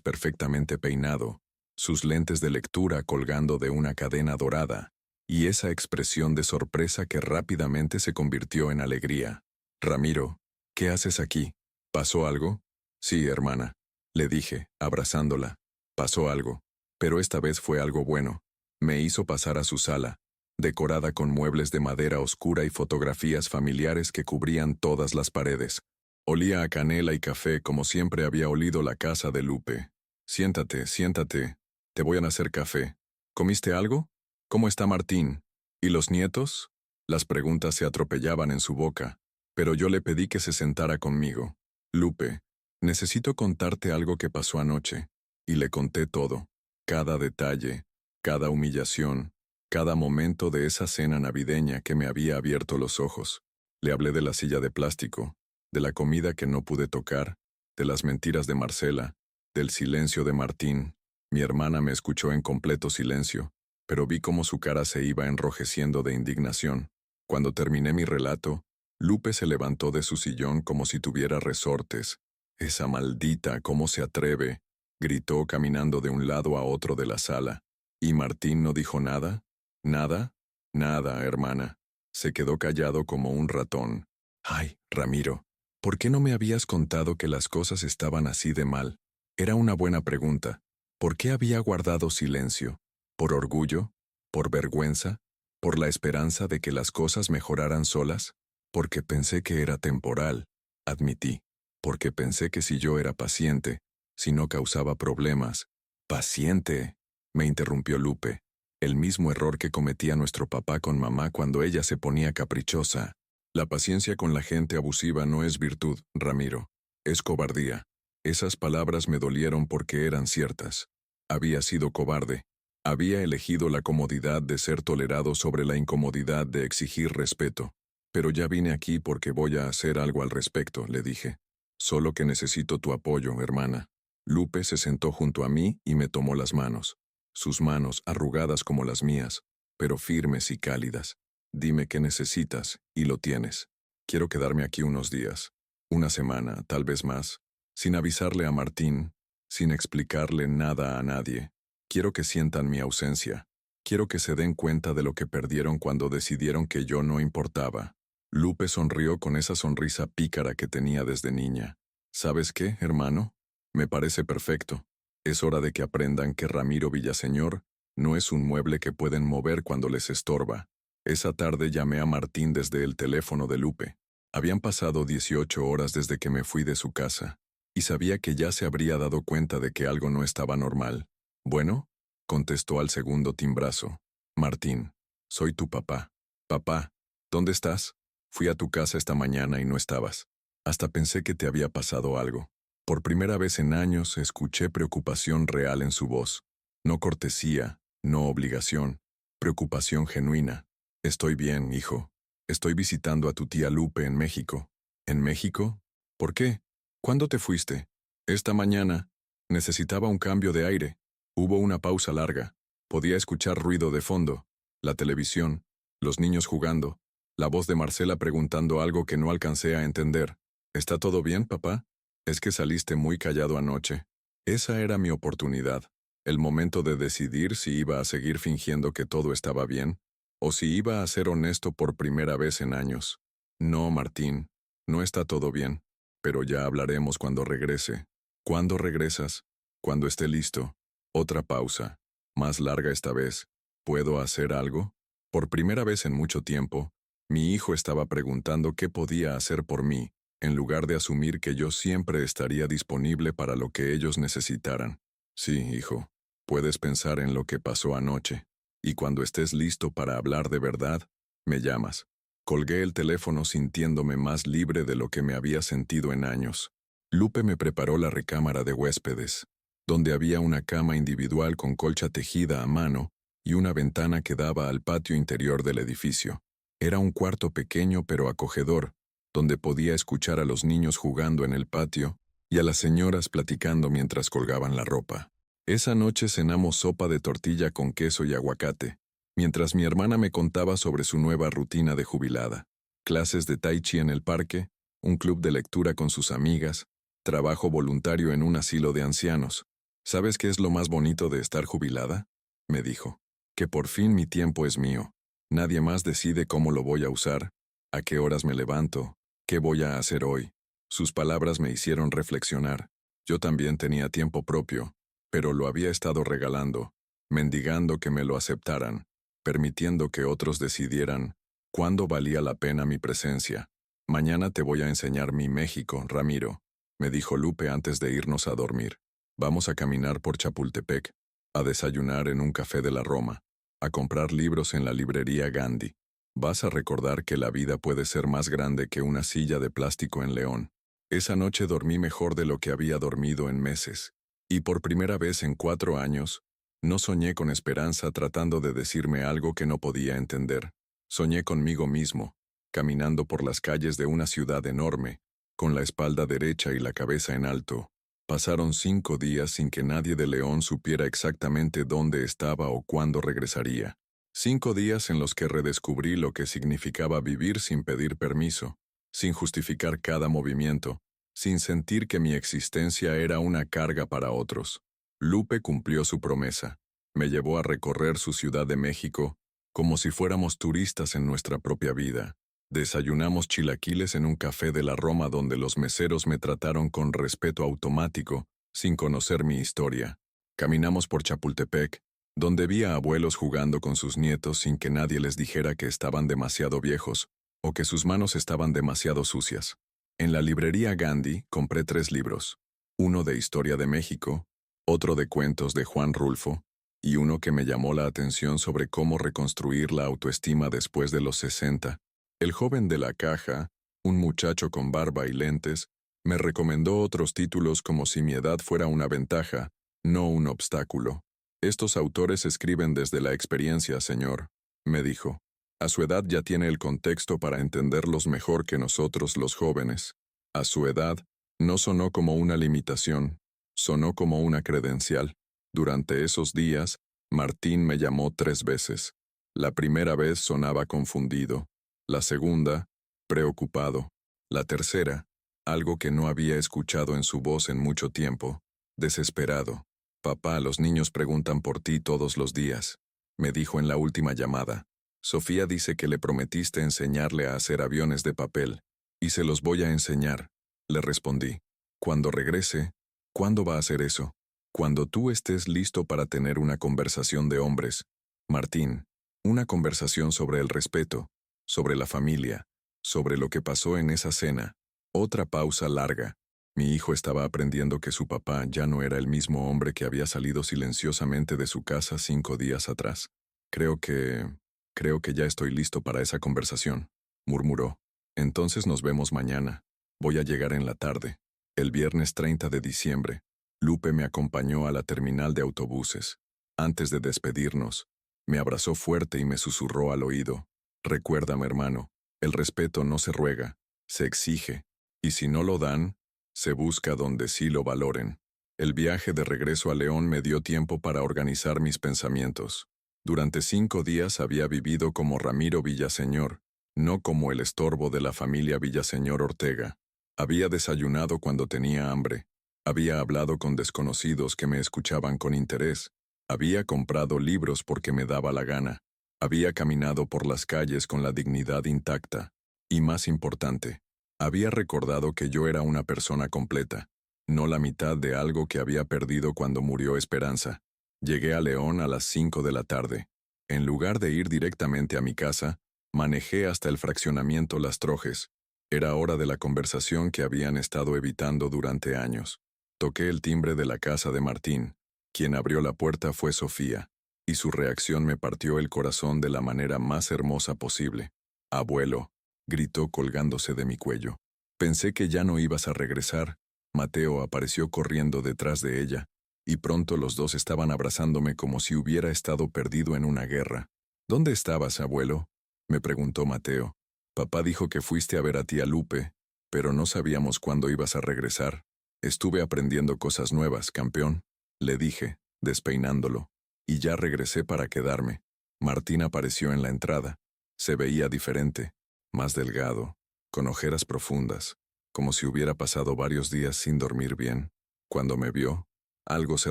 Speaker 1: perfectamente peinado, sus lentes de lectura colgando de una cadena dorada, y esa expresión de sorpresa que rápidamente se convirtió en alegría. Ramiro, ¿qué haces aquí? ¿Pasó algo? Sí, hermana, le dije, abrazándola. Pasó algo, pero esta vez fue algo bueno. Me hizo pasar a su sala, decorada con muebles de madera oscura y fotografías familiares que cubrían todas las paredes. Olía a canela y café como siempre había olido la casa de Lupe. Siéntate, siéntate. Te voy a hacer café. ¿Comiste algo? ¿Cómo está Martín? ¿Y los nietos? Las preguntas se atropellaban en su boca, pero yo le pedí que se sentara conmigo. Lupe, necesito contarte algo que pasó anoche. Y le conté todo. Cada detalle, cada humillación, cada momento de esa cena navideña que me había abierto los ojos. Le hablé de la silla de plástico, de la comida que no pude tocar, de las mentiras de Marcela, del silencio de Martín. Mi hermana me escuchó en completo silencio, pero vi cómo su cara se iba enrojeciendo de indignación. Cuando terminé mi relato, Lupe se levantó de su sillón como si tuviera resortes. «Esa maldita, ¿cómo se atreve?», gritó caminando de un lado a otro de la sala. ¿Y Martín no dijo nada? ¿Nada? Nada, hermana. Se quedó callado como un ratón. «Ay, Ramiro, ¿por qué no me habías contado que las cosas estaban así de mal?». Era una buena pregunta. ¿Por qué había guardado silencio? ¿Por orgullo? ¿Por vergüenza? ¿Por la esperanza de que las cosas mejoraran solas? Porque pensé que era temporal, admití. Porque pensé que si yo era paciente, si no causaba problemas. «Paciente», me interrumpió Lupe. «El mismo error que cometía nuestro papá con mamá cuando ella se ponía caprichosa. La paciencia con la gente abusiva no es virtud, Ramiro. Es cobardía». Esas palabras me dolieron porque eran ciertas. Había sido cobarde. Había elegido la comodidad de ser tolerado sobre la incomodidad de exigir respeto. «Pero ya vine aquí porque voy a hacer algo al respecto», le dije. «Solo que necesito tu apoyo, hermana». Lupe se sentó junto a mí y me tomó las manos. Sus manos arrugadas como las mías, pero firmes y cálidas. «Dime qué necesitas, y lo tienes. Quiero quedarme aquí unos días. Una semana, tal vez más. Sin avisarle a Martín, sin explicarle nada a nadie. Quiero que sientan mi ausencia. Quiero que se den cuenta de lo que perdieron cuando decidieron que yo no importaba». Lupe sonrió con esa sonrisa pícara que tenía desde niña. «¿Sabes qué, hermano? Me parece perfecto. Es hora de que aprendan que Ramiro Villaseñor no es un mueble que pueden mover cuando les estorba». Esa tarde llamé a Martín desde el teléfono de Lupe. Habían pasado 18 horas desde que me fui de su casa, y sabía que ya se habría dado cuenta de que algo no estaba normal. «Bueno», contestó al segundo timbrazo. «Martín, soy tu papá». «Papá, ¿dónde estás? Fui a tu casa esta mañana y no estabas. Hasta pensé que te había pasado algo». Por primera vez en años escuché preocupación real en su voz. No cortesía, no obligación, preocupación genuina. «Estoy bien, hijo. Estoy visitando a tu tía Lupe en México». «¿En México? ¿Por qué? ¿Cuándo te fuiste?» «Esta mañana. Necesitaba un cambio de aire». Hubo una pausa larga. Podía escuchar ruido de fondo, la televisión, los niños jugando, la voz de Marcela preguntando algo que no alcancé a entender. «¿Está todo bien, papá? Es que saliste muy callado anoche». Esa era mi oportunidad, el momento de decidir si iba a seguir fingiendo que todo estaba bien, o si iba a ser honesto por primera vez en años. «No, Martín, no está todo bien, pero ya hablaremos cuando regrese». «¿Cuándo regresas?» «Cuando esté listo». Otra pausa, más larga esta vez. «¿Puedo hacer algo?» Por primera vez en mucho tiempo, mi hijo estaba preguntando qué podía hacer por mí, en lugar de asumir que yo siempre estaría disponible para lo que ellos necesitaran. «Sí, hijo, puedes pensar en lo que pasó anoche, y cuando estés listo para hablar de verdad, me llamas». Colgué el teléfono sintiéndome más libre de lo que me había sentido en años. Lupe me preparó la recámara de huéspedes, donde había una cama individual con colcha tejida a mano y una ventana que daba al patio interior del edificio. Era un cuarto pequeño pero acogedor, donde podía escuchar a los niños jugando en el patio y a las señoras platicando mientras colgaban la ropa. Esa noche cenamos sopa de tortilla con queso y aguacate, mientras mi hermana me contaba sobre su nueva rutina de jubilada. Clases de tai chi en el parque, un club de lectura con sus amigas, trabajo voluntario en un asilo de ancianos. «¿Sabes qué es lo más bonito de estar jubilada?», me dijo. «Que por fin mi tiempo es mío. Nadie más decide cómo lo voy a usar, a qué horas me levanto, qué voy a hacer hoy». Sus palabras me hicieron reflexionar. Yo también tenía tiempo propio, pero lo había estado regalando, mendigando que me lo aceptaran, permitiendo que otros decidieran cuándo valía la pena mi presencia. «Mañana te voy a enseñar mi México, Ramiro», me dijo Lupe antes de irnos a dormir. «Vamos a caminar por Chapultepec, a desayunar en un café de la Roma, a comprar libros en la librería Gandhi. Vas a recordar que la vida puede ser más grande que una silla de plástico en León». Esa noche dormí mejor de lo que había dormido en meses, y por primera vez en 4 años, no soñé con esperanza tratando de decirme algo que no podía entender. Soñé conmigo mismo, caminando por las calles de una ciudad enorme, con la espalda derecha y la cabeza en alto, Pasaron 5 días sin que nadie de León supiera exactamente dónde estaba o cuándo regresaría. 5 días en los que redescubrí lo que significaba vivir sin pedir permiso, sin justificar cada movimiento, sin sentir que mi existencia era una carga para otros. Lupe cumplió su promesa. Me llevó a recorrer su Ciudad de México como si fuéramos turistas en nuestra propia vida. Desayunamos chilaquiles en un café de la Roma donde los meseros me trataron con respeto automático, sin conocer mi historia. Caminamos por Chapultepec, donde vi a abuelos jugando con sus nietos sin que nadie les dijera que estaban demasiado viejos o que sus manos estaban demasiado sucias. En la librería Gandhi compré 3 libros, uno de Historia de México, otro de cuentos de Juan Rulfo, y uno que me llamó la atención sobre cómo reconstruir la autoestima después de los 60. El joven de la caja, un muchacho con barba y lentes, me recomendó otros títulos como si mi edad fuera una ventaja, no un obstáculo. Estos autores escriben desde la experiencia, señor, me dijo. A su edad ya tiene el contexto para entenderlos mejor que nosotros los jóvenes. A su edad, no sonó como una limitación, sonó como una credencial. Durante esos días, Martín me llamó 3 veces. La primera vez sonaba confundido. La segunda, preocupado. La tercera, algo que no había escuchado en su voz en mucho tiempo, desesperado. Papá, los niños preguntan por ti todos los días, me dijo en la última llamada. Sofía dice que le prometiste enseñarle a hacer aviones de papel, y se los voy a enseñar, le respondí. Cuando regrese, ¿cuándo va a hacer eso? Cuando tú estés listo para tener una conversación de hombres, Martín, una conversación sobre el respeto, sobre la familia, sobre lo que pasó en esa cena. Otra pausa larga. Mi hijo estaba aprendiendo que su papá ya no era el mismo hombre que había salido silenciosamente de su casa 5 días atrás. Creo que ya estoy listo para esa conversación, murmuró. Entonces nos vemos mañana. Voy a llegar en la tarde. El viernes 30 de diciembre, Lupe me acompañó a la terminal de autobuses. Antes de despedirnos, me abrazó fuerte y me susurró al oído. Recuérdame, hermano, el respeto no se ruega, se exige, y si no lo dan, se busca donde sí lo valoren. El viaje de regreso a León me dio tiempo para organizar mis pensamientos. Durante 5 días había vivido como Ramiro Villaseñor, no como el estorbo de la familia Villaseñor Ortega. Había desayunado cuando tenía hambre. Había hablado con desconocidos que me escuchaban con interés. Había comprado libros porque me daba la gana. Había caminado por las calles con la dignidad intacta. Y más importante, había recordado que yo era una persona completa, no la mitad de algo que había perdido cuando murió Esperanza. Llegué a León a las 5 de la tarde. En lugar de ir directamente a mi casa, manejé hasta el fraccionamiento Las Trojes. Era hora de la conversación que habían estado evitando durante años. Toqué el timbre de la casa de Martín. Quien abrió la puerta fue Sofía, y su reacción me partió el corazón de la manera más hermosa posible. «Abuelo», gritó colgándose de mi cuello. «Pensé que ya no ibas a regresar». Mateo apareció corriendo detrás de ella, y pronto los dos estaban abrazándome como si hubiera estado perdido en una guerra. «¿Dónde estabas, abuelo?», me preguntó Mateo. «Papá dijo que fuiste a ver a tía Lupe, pero no sabíamos cuándo ibas a regresar». «Estuve aprendiendo cosas nuevas, campeón», le dije, despeinándolo, «y ya regresé para quedarme». Martín apareció en la entrada. Se veía diferente, más delgado, con ojeras profundas, como si hubiera pasado varios días sin dormir bien. Cuando me vio, algo se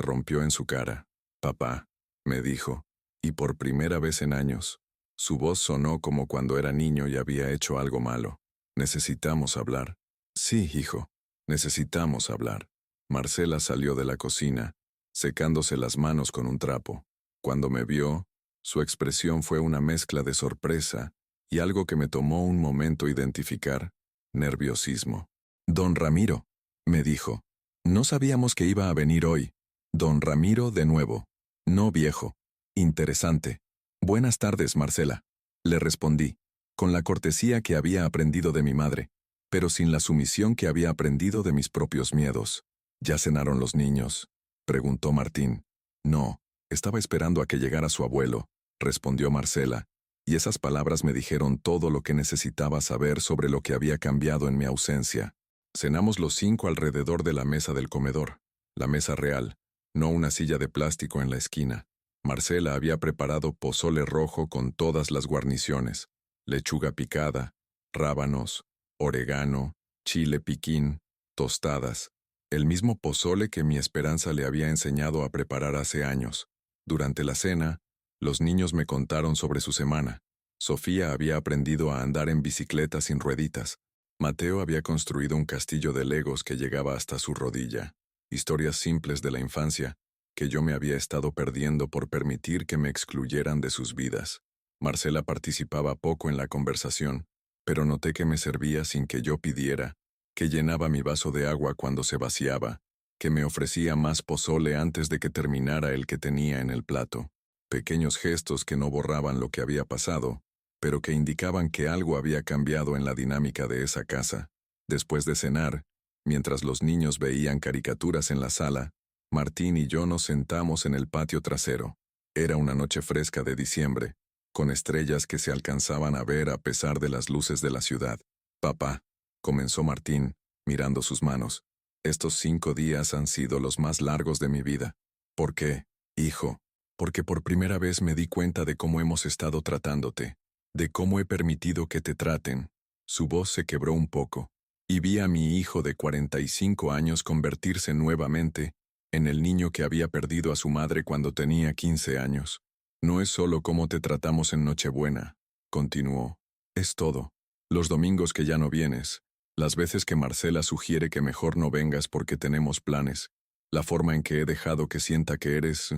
Speaker 1: rompió en su cara. «Papá», me dijo, y por primera vez en años, su voz sonó como cuando era niño y había hecho algo malo. «Necesitamos hablar». «Sí, hijo, necesitamos hablar». Marcela salió de la cocina, secándose las manos con un trapo. Cuando me vio, su expresión fue una mezcla de sorpresa y algo que me tomó un momento identificar: nerviosismo. «Don Ramiro», me dijo. «No sabíamos que iba a venir hoy». «Don Ramiro de nuevo. No viejo. Interesante». «Buenas tardes, Marcela», le respondí, con la cortesía que había aprendido de mi madre, pero sin la sumisión que había aprendido de mis propios miedos. «¿Ya cenaron los niños?», preguntó Martín. «No, estaba esperando a que llegara su abuelo», respondió Marcela, y esas palabras me dijeron todo lo que necesitaba saber sobre lo que había cambiado en mi ausencia. Cenamos los 5 alrededor de la mesa del comedor. La mesa real, no una silla de plástico en la esquina. Marcela había preparado pozole rojo con todas las guarniciones, lechuga picada, rábanos, orégano, chile piquín, tostadas, el mismo pozole que mi Esperanza le había enseñado a preparar hace años. Durante la cena, los niños me contaron sobre su semana. Sofía había aprendido a andar en bicicleta sin rueditas. Mateo había construido un castillo de legos que llegaba hasta su rodilla. Historias simples de la infancia, que yo me había estado perdiendo por permitir que me excluyeran de sus vidas. Marcela participaba poco en la conversación, pero noté que me servía sin que yo pidiera, que llenaba mi vaso de agua cuando se vaciaba, que me ofrecía más pozole antes de que terminara el que tenía en el plato. Pequeños gestos que no borraban lo que había pasado, pero que indicaban que algo había cambiado en la dinámica de esa casa. Después de cenar, mientras los niños veían caricaturas en la sala, Martín y yo nos sentamos en el patio trasero. Era una noche fresca de diciembre, con estrellas que se alcanzaban a ver a pesar de las luces de la ciudad. «Papá», comenzó Martín, mirando sus manos, «estos 5 días han sido los más largos de mi vida». «¿Por qué, hijo?» «Porque por primera vez me di cuenta de cómo hemos estado tratándote, de cómo he permitido que te traten». Su voz se quebró un poco, y vi a mi hijo de 45 años convertirse nuevamente en el niño que había perdido a su madre cuando tenía 15 años. «No es solo cómo te tratamos en Nochebuena», continuó. «Es todo. Los domingos que ya no vienes, las veces que Marcela sugiere que mejor no vengas porque tenemos planes, la forma en que he dejado que sienta que eres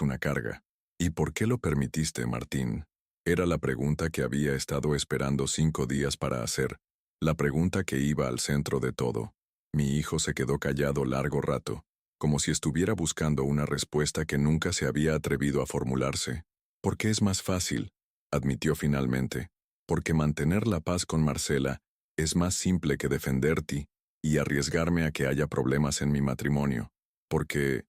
Speaker 1: una carga». «¿Y por qué lo permitiste, Martín?». Era la pregunta que había estado esperando 5 días para hacer, la pregunta que iba al centro de todo. Mi hijo se quedó callado largo rato, como si estuviera buscando una respuesta que nunca se había atrevido a formularse. «Porque es más fácil», admitió finalmente, «porque mantener la paz con Marcela es más simple que defenderte y arriesgarme a que haya problemas en mi matrimonio. Porque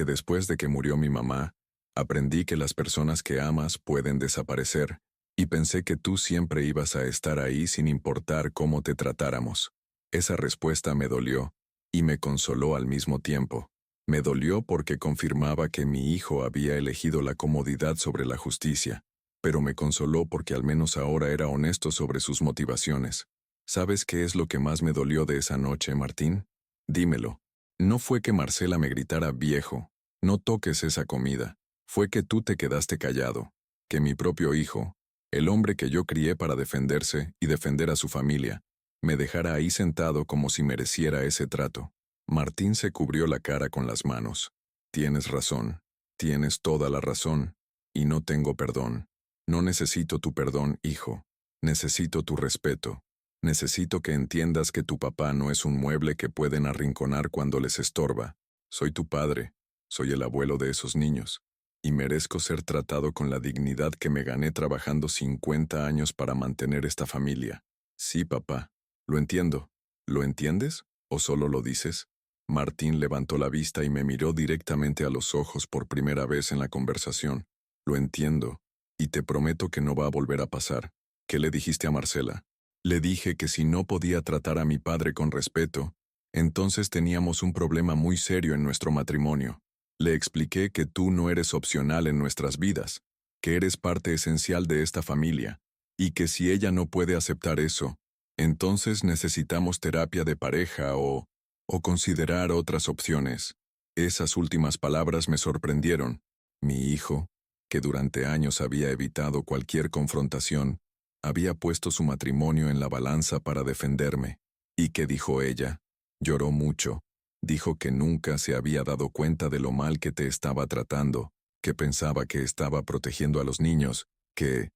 Speaker 1: después de que murió mi mamá, aprendí que las personas que amas pueden desaparecer, y pensé que tú siempre ibas a estar ahí sin importar cómo te tratáramos». Esa respuesta me dolió, y me consoló al mismo tiempo. Me dolió porque confirmaba que mi hijo había elegido la comodidad sobre la justicia, pero me consoló porque al menos ahora era honesto sobre sus motivaciones. ¿Sabes qué es lo que más me dolió de esa noche, Martín? Dímelo. No fue que Marcela me gritara viejo, no toques esa comida. Fue que tú te quedaste callado, que mi propio hijo, el hombre que yo crié para defenderse y defender a su familia, me dejara ahí sentado como si mereciera ese trato. Martín se cubrió la cara con las manos. «Tienes razón, tienes toda la razón, y no tengo perdón. No necesito tu perdón, hijo. Necesito tu respeto. Necesito que entiendas que tu papá no es un mueble que pueden arrinconar cuando les estorba. Soy tu padre, soy el abuelo de esos niños, y merezco ser tratado con la dignidad que me gané trabajando 50 años para mantener esta familia». «Sí, papá. Lo entiendo. ¿Lo entiendes? ¿O solo lo dices?». Martín levantó la vista y me miró directamente a los ojos por primera vez en la conversación. «Lo entiendo, y te prometo que no va a volver a pasar». «¿Qué le dijiste a Marcela?». «Le dije que si no podía tratar a mi padre con respeto, entonces teníamos un problema muy serio en nuestro matrimonio. Le expliqué que tú no eres opcional en nuestras vidas, que eres parte esencial de esta familia, y que si ella no puede aceptar eso, entonces necesitamos terapia de pareja o considerar otras opciones». Esas últimas palabras me sorprendieron. Mi hijo, que durante años había evitado cualquier confrontación, había puesto su matrimonio en la balanza para defenderme. ¿Y qué dijo ella? Lloró mucho. Dijo que nunca se había dado cuenta de lo mal que te estaba tratando, que pensaba que estaba protegiendo a los niños, que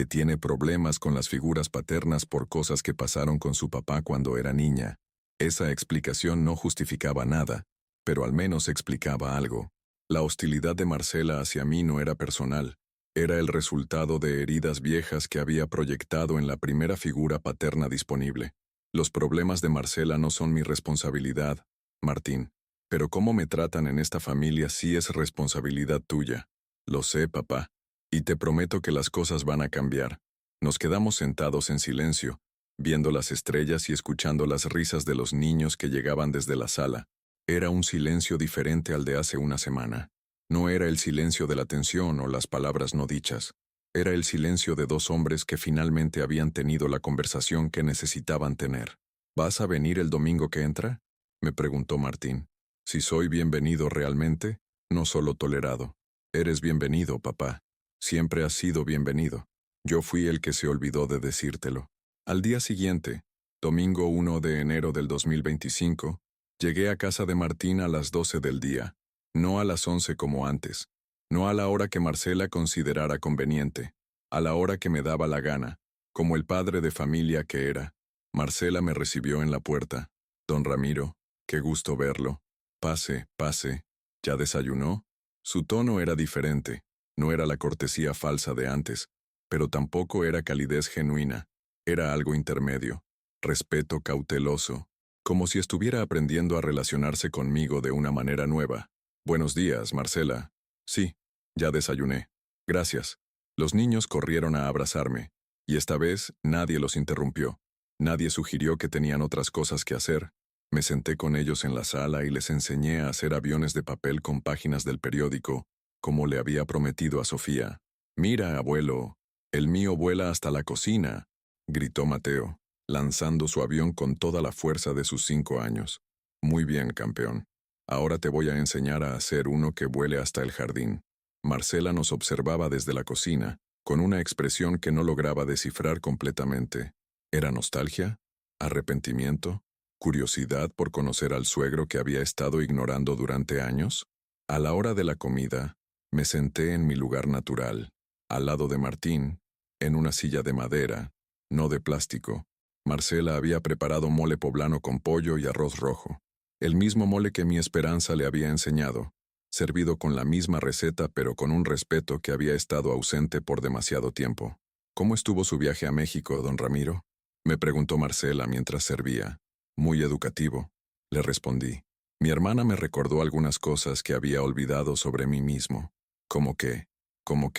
Speaker 1: tiene problemas con las figuras paternas por cosas que pasaron con su papá cuando era niña. Esa explicación no justificaba nada, pero al menos explicaba algo. La hostilidad de Marcela hacia mí no era personal, era el resultado de heridas viejas que había proyectado en la primera figura paterna disponible. Los problemas de Marcela no son mi responsabilidad, Martín, pero cómo me tratan en esta familia sí es responsabilidad tuya. Lo sé, papá. Y te prometo que las cosas van a cambiar. Nos quedamos sentados en silencio, viendo las estrellas y escuchando las risas de los niños que llegaban desde la sala. Era un silencio diferente al de hace una semana. No era el silencio de la tensión o las palabras no dichas. Era el silencio de dos hombres que finalmente habían tenido la conversación que necesitaban tener. ¿Vas a venir el domingo que entra?, me preguntó Martín. Si soy bienvenido realmente, no solo tolerado. Eres bienvenido, papá. Siempre has sido bienvenido. Yo fui el que se olvidó de decírtelo. Al día siguiente, domingo 1 de enero del 2025, llegué a casa de Martín a las 12 del día, no a las 11 como antes, no a la hora que Marcela considerara conveniente, a la hora que me daba la gana, como el padre de familia que era. Marcela me recibió en la puerta. Don Ramiro, qué gusto verlo. Pase, pase. ¿Ya desayunó? Su tono era diferente, no era la cortesía falsa de antes, pero tampoco era calidez genuina, era algo intermedio, respeto cauteloso, como si estuviera aprendiendo a relacionarse conmigo de una manera nueva. Buenos días, Marcela. Sí, ya desayuné. Gracias. Los niños corrieron a abrazarme, y esta vez nadie los interrumpió. Nadie sugirió que tenían otras cosas que hacer. Me senté con ellos en la sala y les enseñé a hacer aviones de papel con páginas del periódico, como le había prometido a Sofía. Mira, abuelo, el mío vuela hasta la cocina, gritó Mateo, lanzando su avión con toda la fuerza de sus 5 años. Muy bien, campeón. Ahora te voy a enseñar a hacer uno que vuele hasta el jardín. Marcela nos observaba desde la cocina, con una expresión que no lograba descifrar completamente. ¿Era nostalgia? ¿Arrepentimiento? ¿Curiosidad por conocer al suegro que había estado ignorando durante años? A la hora de la comida, me senté en mi lugar natural, al lado de Martín, en una silla de madera, no de plástico. Marcela había preparado mole poblano con pollo y arroz rojo, el mismo mole que mi Esperanza le había enseñado, servido con la misma receta pero con un respeto que había estado ausente por demasiado tiempo. ¿Cómo estuvo su viaje a México, don Ramiro?, me preguntó Marcela mientras servía. Muy educativo, le respondí. Mi hermana me recordó algunas cosas que había olvidado sobre mí mismo, como que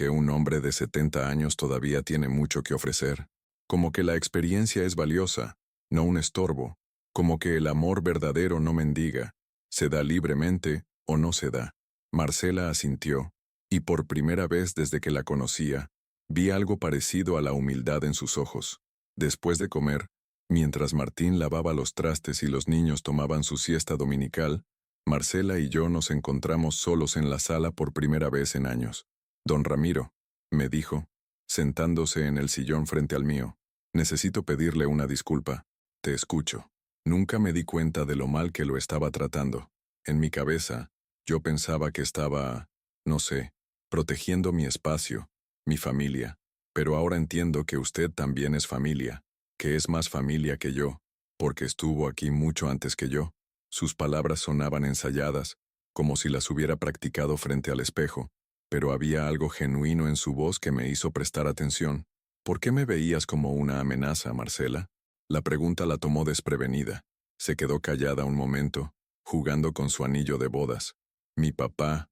Speaker 1: un hombre de 70 años todavía tiene mucho que ofrecer, como que la experiencia es valiosa, no un estorbo, como que el amor verdadero no mendiga, se da libremente o no se da. Marcela asintió, y por primera vez desde que la conocía, vi algo parecido a la humildad en sus ojos. Después de comer, mientras Martín lavaba los trastes y los niños tomaban su siesta dominical, Marcela y yo nos encontramos solos en la sala por primera vez en años. Don Ramiro, me dijo, sentándose en el sillón frente al mío, necesito pedirle una disculpa. Te escucho. Nunca me di cuenta de lo mal que lo estaba tratando. En mi cabeza, yo pensaba que estaba, no sé, protegiendo mi espacio, mi familia. Pero ahora entiendo que usted también es familia, que es más familia que yo, porque estuvo aquí mucho antes que yo. Sus palabras sonaban ensayadas, como si las hubiera practicado frente al espejo, pero había algo genuino en su voz que me hizo prestar atención. ¿Por qué me veías como una amenaza, Marcela? La pregunta la tomó desprevenida. Se quedó callada un momento, jugando con su anillo de bodas. Mi papá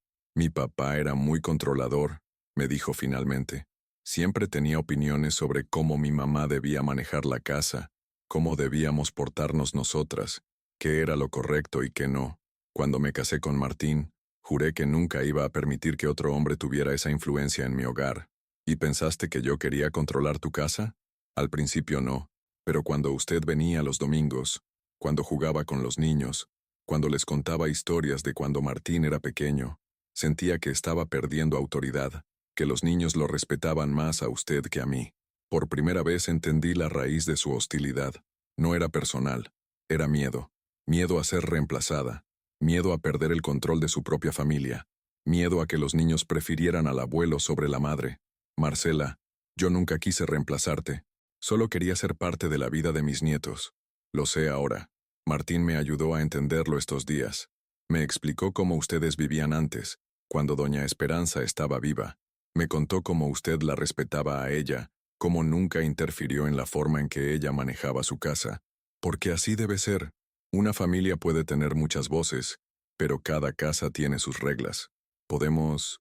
Speaker 1: era muy controlador, me dijo finalmente. Siempre tenía opiniones sobre cómo mi mamá debía manejar la casa, cómo debíamos portarnos nosotras, qué era lo correcto y qué no. Cuando me casé con Martín, juré que nunca iba a permitir que otro hombre tuviera esa influencia en mi hogar. ¿Y pensaste que yo quería controlar tu casa? Al principio no, pero cuando usted venía los domingos, cuando jugaba con los niños, cuando les contaba historias de cuando Martín era pequeño, sentía que estaba perdiendo autoridad, que los niños lo respetaban más a usted que a mí. Por primera vez entendí la raíz de su hostilidad. No era personal, era miedo. Miedo a ser reemplazada, miedo a perder el control de su propia familia, miedo a que los niños prefirieran al abuelo sobre la madre. Marcela, yo nunca quise reemplazarte, solo quería ser parte de la vida de mis nietos. Lo sé ahora. Martín me ayudó a entenderlo estos días. Me explicó cómo ustedes vivían antes, cuando doña Esperanza estaba viva. Me contó cómo usted la respetaba a ella, cómo nunca interfirió en la forma en que ella manejaba su casa. Porque así debe ser. Una familia puede tener muchas voces, pero cada casa tiene sus reglas. ¿Podemos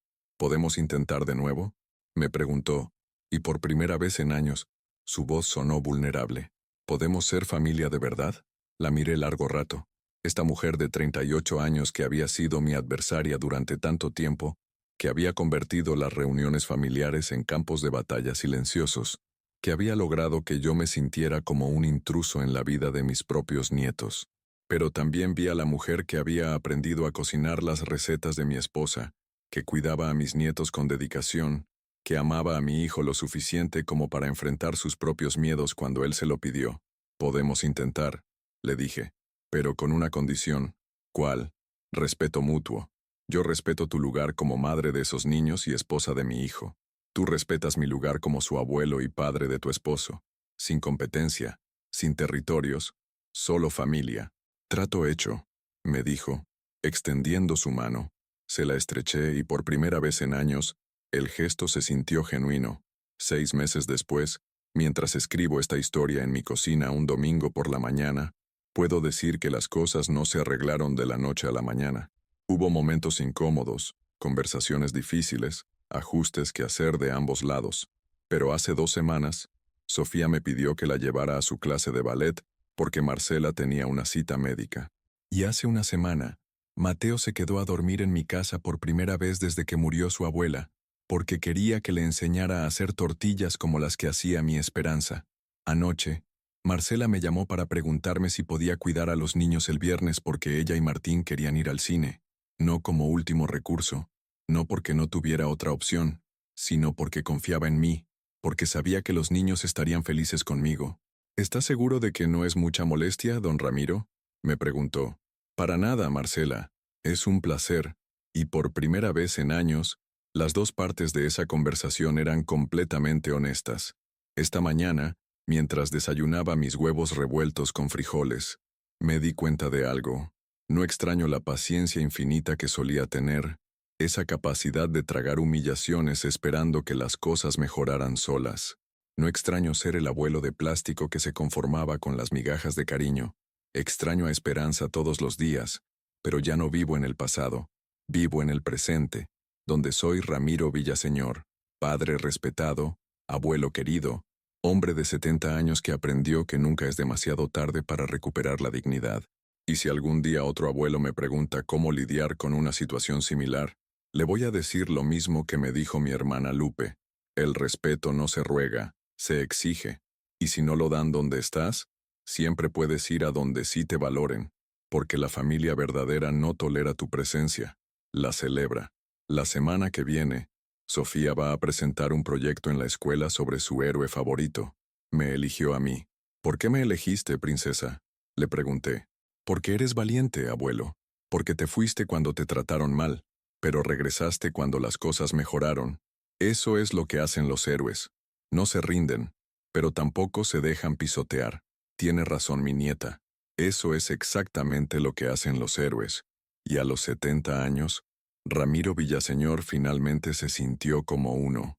Speaker 1: intentar de nuevo?, me preguntó, y por primera vez en años, su voz sonó vulnerable. ¿Podemos ser familia de verdad? La miré largo rato. Esta mujer de 38 años que había sido mi adversaria durante tanto tiempo, que había convertido las reuniones familiares en campos de batalla silenciosos, que había logrado que yo me sintiera como un intruso en la vida de mis propios nietos. Pero también vi a la mujer que había aprendido a cocinar las recetas de mi esposa, que cuidaba a mis nietos con dedicación, que amaba a mi hijo lo suficiente como para enfrentar sus propios miedos cuando él se lo pidió. Podemos intentar, le dije, pero con una condición. ¿Cuál? Respeto mutuo. Yo respeto tu lugar como madre de esos niños y esposa de mi hijo. Tú respetas mi lugar como su abuelo y padre de tu esposo. Sin competencia, sin territorios, solo familia. Trato hecho, me dijo, extendiendo su mano. Se la estreché y por primera vez en años, el gesto se sintió genuino. 6 meses después, mientras escribo esta historia en mi cocina un domingo por la mañana, puedo decir que las cosas no se arreglaron de la noche a la mañana. Hubo momentos incómodos, conversaciones difíciles, ajustes que hacer de ambos lados. Pero hace 2 semanas, Sofía me pidió que la llevara a su clase de ballet porque Marcela tenía una cita médica. Y hace una semana, Mateo se quedó a dormir en mi casa por primera vez desde que murió su abuela, porque quería que le enseñara a hacer tortillas como las que hacía mi Esperanza. Anoche, Marcela me llamó para preguntarme si podía cuidar a los niños el viernes porque ella y Martín querían ir al cine. No como último recurso, no porque no tuviera otra opción, sino porque confiaba en mí, porque sabía que los niños estarían felices conmigo. ¿Estás seguro de que no es mucha molestia, don Ramiro? Me preguntó. Para nada, Marcela. Es un placer. Y por primera vez en años, las dos partes de esa conversación eran completamente honestas. Esta mañana, mientras desayunaba mis huevos revueltos con frijoles, me di cuenta de algo. No extraño la paciencia infinita que solía tener, esa capacidad de tragar humillaciones esperando que las cosas mejoraran solas. No extraño ser el abuelo de plástico que se conformaba con las migajas de cariño. Extraño a Esperanza todos los días, pero ya no vivo en el pasado, vivo en el presente, donde soy Ramiro Villaseñor, padre respetado, abuelo querido, hombre de 70 años que aprendió que nunca es demasiado tarde para recuperar la dignidad. Y si algún día otro abuelo me pregunta cómo lidiar con una situación similar, le voy a decir lo mismo que me dijo mi hermana Lupe. El respeto no se ruega, se exige. Y si no lo dan donde estás, siempre puedes ir a donde sí te valoren, porque la familia verdadera no tolera tu presencia, la celebra. La semana que viene, Sofía va a presentar un proyecto en la escuela sobre su héroe favorito. Me eligió a mí. ¿Por qué me elegiste, princesa? Le pregunté. Porque eres valiente, abuelo. Porque te fuiste cuando te trataron mal, pero regresaste cuando las cosas mejoraron. Eso es lo que hacen los héroes. No se rinden, pero tampoco se dejan pisotear. Tiene razón mi nieta. Eso es exactamente lo que hacen los héroes. Y a los 70 años, Ramiro Villaseñor finalmente se sintió como uno.